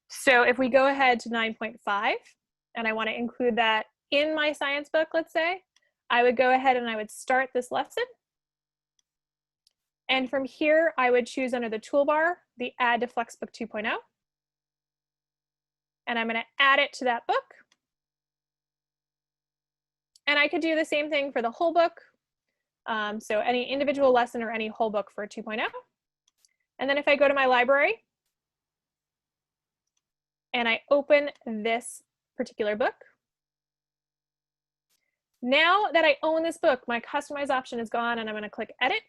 So if we go ahead to 9.5 and I want to include that in my science book, let's say, I would go ahead and I would start this lesson. And from here, I would choose under the toolbar, the add to FlexBook 2.0. And I'm going to add it to that book. And I could do the same thing for the whole book. So any individual lesson or any whole book for 2.0. And then if I go to my library and I open this particular book, now that I own this book, my customize option is gone and I'm going to click edit.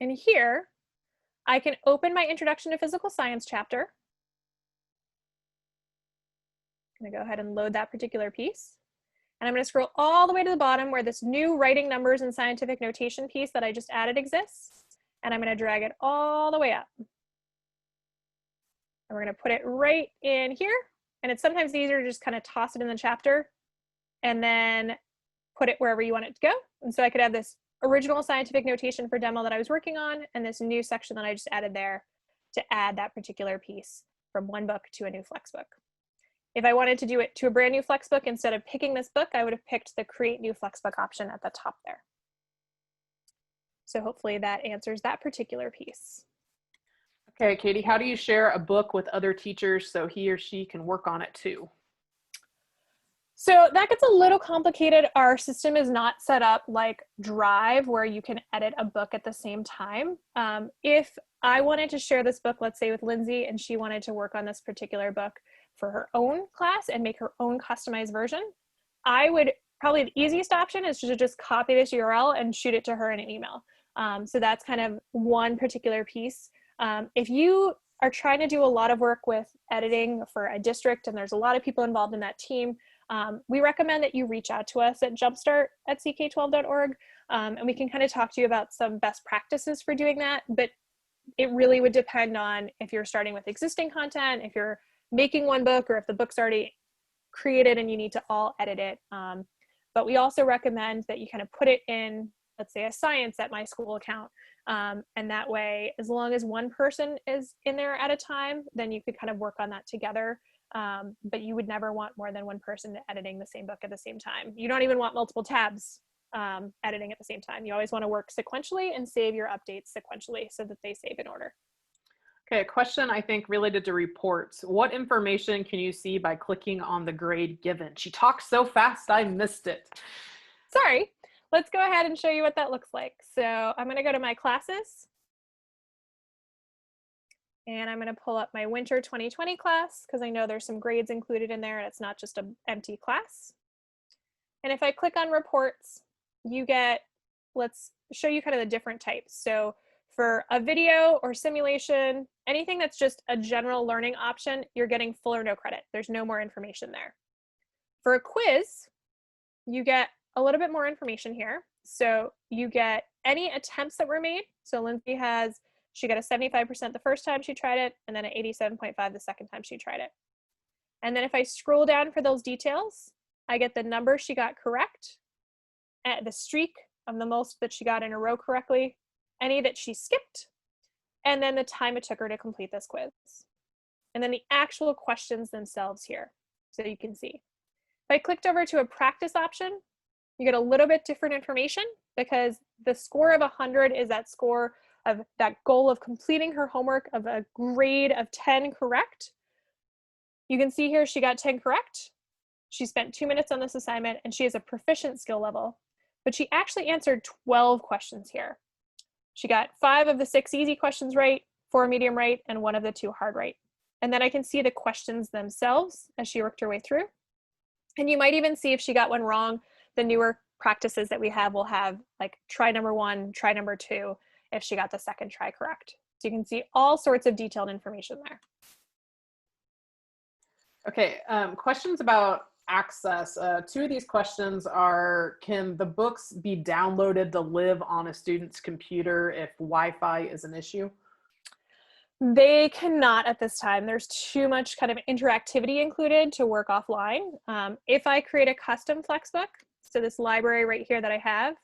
And here, I can open my Introduction to Physical Science chapter. I'm gonna go ahead and load that particular piece. And I'm gonna scroll all the way to the bottom where this new writing numbers and scientific notation piece that I just added exists. And I'm gonna drag it all the way up. And we're gonna put it right in here. And it's sometimes easier to just kind of toss it in the chapter and then put it wherever you want it to go. And so I could have this original scientific notation for demo that I was working on and this new section that I just added there to add that particular piece from one book to a new FlexBook. If I wanted to do it to a brand new FlexBook, instead of picking this book, I would have picked the Create New FlexBook option at the top there. So hopefully that answers that particular piece. Okay, Katie, how do you share a book with other teachers so he or she can work on it too? So that gets a little complicated. Our system is not set up like Drive where you can edit a book at the same time. If I wanted to share this book, let's say with Lindsay, and she wanted to work on this particular book for her own class and make her own customized version, I would probably the easiest option is to just copy this URL and shoot it to her in an email. So that's kind of one particular piece. If you are trying to do a lot of work with editing for a district and there's a lot of people involved in that team, we recommend that you reach out to us at jumpstart@ck12.org, and we can kind of talk to you about some best practices for doing that. But it really would depend on if you're starting with existing content, if you're making one book, or if the book's already created and you need to all edit it. But we also recommend that you kind of put it in, let's say, a science at my school account. And that way, as long as one person is in there at a time, then you could kind of work on that together. But you would never want more than one person editing the same book at the same time. You don't even want multiple tabs editing at the same time. You always want to work sequentially and save your updates sequentially so that they save in order. Okay, a question I think related to reports. What information can you see by clicking on the grade given? She talked so fast, I missed it. Sorry, let's go ahead and show you what that looks like. So I'm going to go to my classes. And I'm going to pull up my winter 2020 class because I know there's some grades included in there and it's not just an empty class. And if I click on reports, you get, let's show you kind of the different types. So for a video or simulation, anything that's just a general learning option, you're getting full or no credit. There's no more information there. For a quiz, you get a little bit more information here. So you get any attempts that were made. So Lindsay she got a 75% the first time she tried it, and then an 87.5 the second time she tried it. And then if I scroll down for those details, I get the number she got correct, the streak of the most that she got in a row correctly, any that she skipped, and then the time it took her to complete this quiz. And then the actual questions themselves here, so you can see. If I clicked over to a practice option, you get a little bit different information because the score of 100 is that score of that goal of completing her homework of a grade of 10 correct. You can see here she got 10 correct. She spent 2 minutes on this assignment and she has a proficient skill level, but she actually answered 12 questions here. She got 5 of the 6 easy questions right, 4 medium right, and 1 of the 2 hard right. And then I can see the questions themselves as she worked her way through. And you might even see if she got one wrong, the newer practices that we have will have like try number 1, try number 2, if she got the second try correct. So you can see all sorts of detailed information there. Okay, questions about access. 2 of these questions are, can the books be downloaded to live on a student's computer if Wi-Fi is an issue? They cannot at this time. There's too much kind of interactivity included to work offline. If I create a custom FlexBook, so this library right here that I have,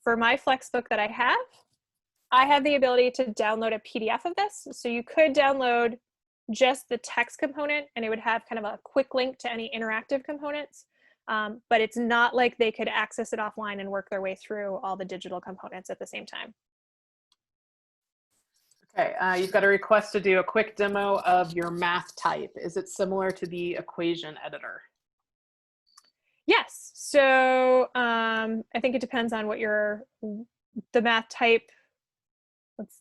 for my FlexBook that I have the ability to download a PDF of this. So you could download just the text component and it would have kind of a quick link to any interactive components. But it's not like they could access it offline and work their way through all the digital components at the same time. Okay, you've got a request to do a quick demo of your math type. Is it similar to the equation editor? Yes, so I think it depends on what the math type.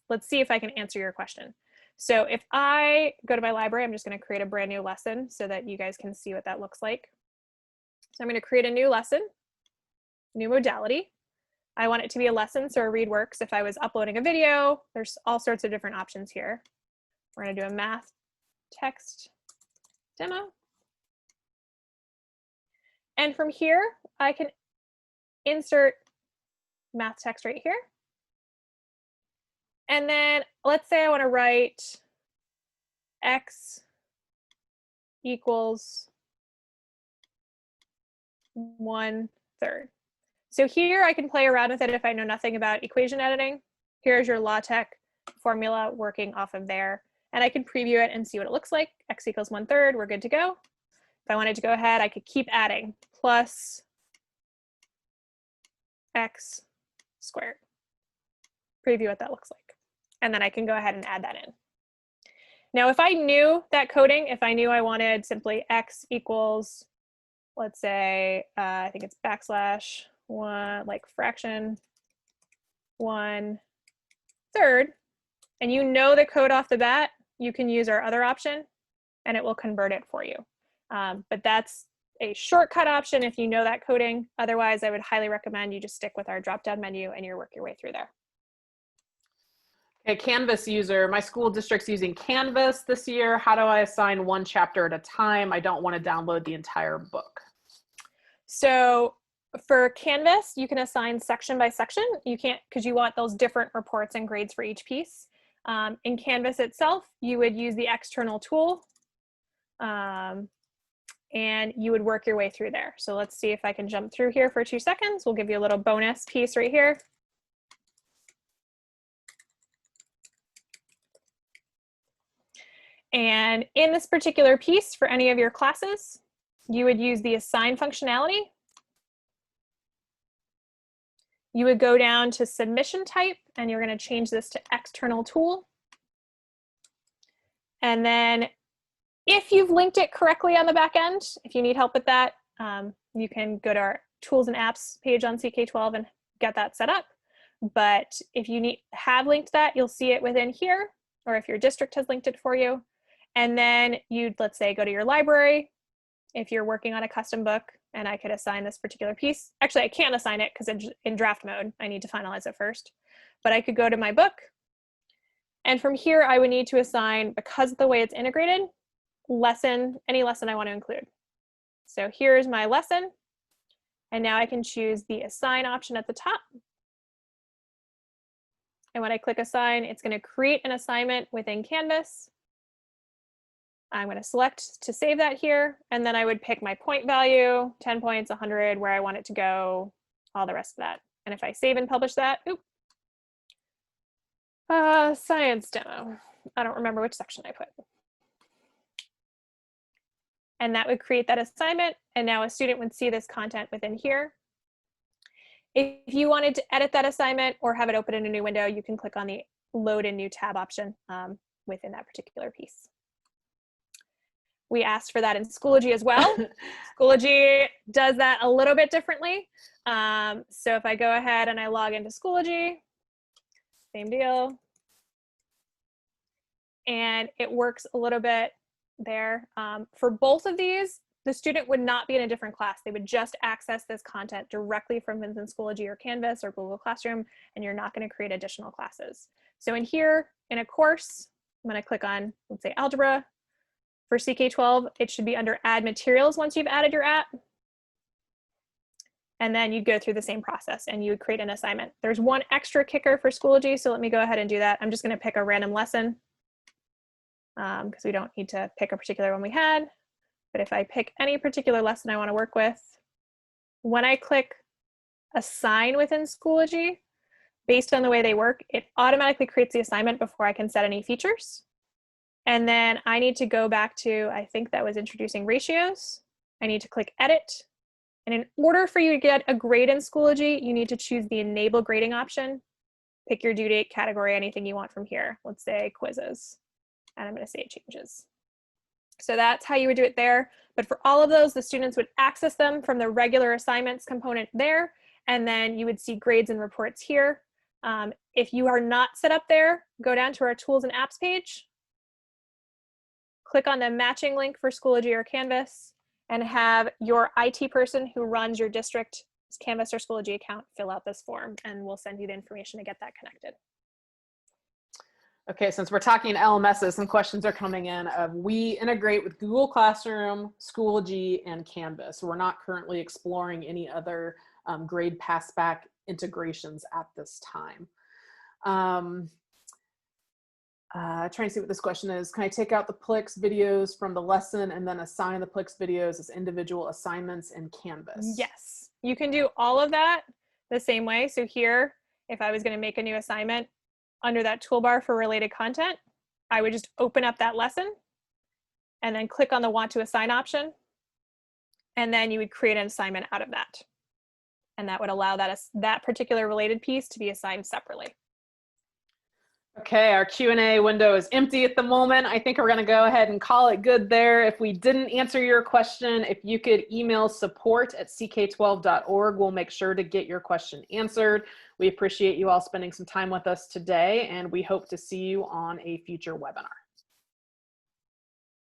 Let's see if I can answer your question. So if I go to my library, I'm just going to create a brand new lesson so that you guys can see what that looks like. So I'm going to create a new lesson, new modality. I want it to be a lesson, so a read works. If I was uploading a video, there's all sorts of different options here. We're going to do a math text demo. And from here, I can insert math text right here. And then let's say I want to write x equals 1/3. So here I can play around with it if I know nothing about equation editing. Here's your LaTeX formula working off of there. And I can preview it and see what it looks like. X equals 1/3, we're good to go. If I wanted to go ahead, I could keep adding plus x squared. Preview what that looks like. And then I can go ahead and add that in. Now, if I knew that coding, if I knew I wanted simply x equals, let's say, I think it's backslash 1, like fraction 1/3, and you know the code off the bat, you can use our other option and it will convert it for you. But that's a shortcut option if you know that coding. Otherwise, I would highly recommend you just stick with our drop-down menu and you work your way through there. Okay, Canvas user, my school district's using Canvas this year. How do I assign one chapter at a time? I don't want to download the entire book. So for Canvas, you can assign section by section. You can't, because you want those different reports and grades for each piece. In Canvas itself, you would use the external tool and you would work your way through there. So let's see if I can jump through here for 2 seconds. We'll give you a little bonus piece right here. And in this particular piece for any of your classes, you would use the assign functionality. You would go down to submission type and you're going to change this to external tool. And then if you've linked it correctly on the back end, if you need help with that, you can go to our tools and apps page on CK-12 and get that set up. But if you have linked that, you'll see it within here, or if your district has linked it for you. And then you'd, let's say, go to your library if you're working on a custom book, and I could assign this particular piece. Actually, I can't assign it because it's in draft mode. I need to finalize it first. But I could go to my book, and from here I would need to assign, because of the way it's integrated, any lesson I want to include. So here's my lesson, and now I can choose the assign option at the top. And when I click assign, it's going to create an assignment within Canvas. I'm going to select to save that here, and then I would pick my point value, 10 points, 100, where I want it to go, all the rest of that. And if I save and publish that, science demo. I don't remember which section I put. And that would create that assignment, and now a student would see this content within here. If you wanted to edit that assignment or have it open in a new window, you can click on the load a new tab option within that particular piece. We asked for that in Schoology as well. Schoology does that a little bit differently. So if I go ahead and I log into Schoology, same deal. And it works a little bit there. For both of these, the student would not be in a different class. They would just access this content directly from within Schoology or Canvas or Google Classroom, and you're not going to create additional classes. So in here, in a course, I'm going to click on, let's say, algebra. For CK-12, it should be under add materials once you've added your app. And then you'd go through the same process and you would create an assignment. There's one extra kicker for Schoology, so let me go ahead and do that. I'm just going to pick a random lesson because we don't need to pick a particular one we had. But if I pick any particular lesson I want to work with, when I click assign within Schoology, based on the way they work, it automatically creates the assignment before I can set any features. And then I need to go back to, I think that was introducing ratios. I need to click edit. And in order for you to get a grade in Schoology, you need to choose the enable grading option. Pick your due date, category, anything you want from here. Let's say quizzes. And I'm going to say changes. So that's how you would do it there. But for all of those, the students would access them from the regular assignments component there. And then you would see grades and reports here. If you are not set up there, go down to our tools and apps page. Click on the matching link for Schoology or Canvas and have your IT person who runs your district Canvas or Schoology account fill out this form, and we'll send you the information to get that connected. Okay, since we're talking LMSs, some questions are coming in. We integrate with Google Classroom, Schoology, and Canvas. We're not currently exploring any other grade passback integrations at this time. Trying to see what this question is. Can I take out the Plex videos from the lesson and then assign the Plex videos as individual assignments in Canvas? Yes, you can do all of that the same way. So here, if I was going to make a new assignment, under that toolbar for related content, I would just open up that lesson and then click on the want to assign option. And then you would create an assignment out of that. And that would allow that particular related piece to be assigned separately. Okay, our Q&A window is empty at the moment. I think we're going to go ahead and call it good there. If we didn't answer your question, if you could email support@ck12.org, we'll make sure to get your question answered. We appreciate you all spending some time with us today, and we hope to see you on a future webinar.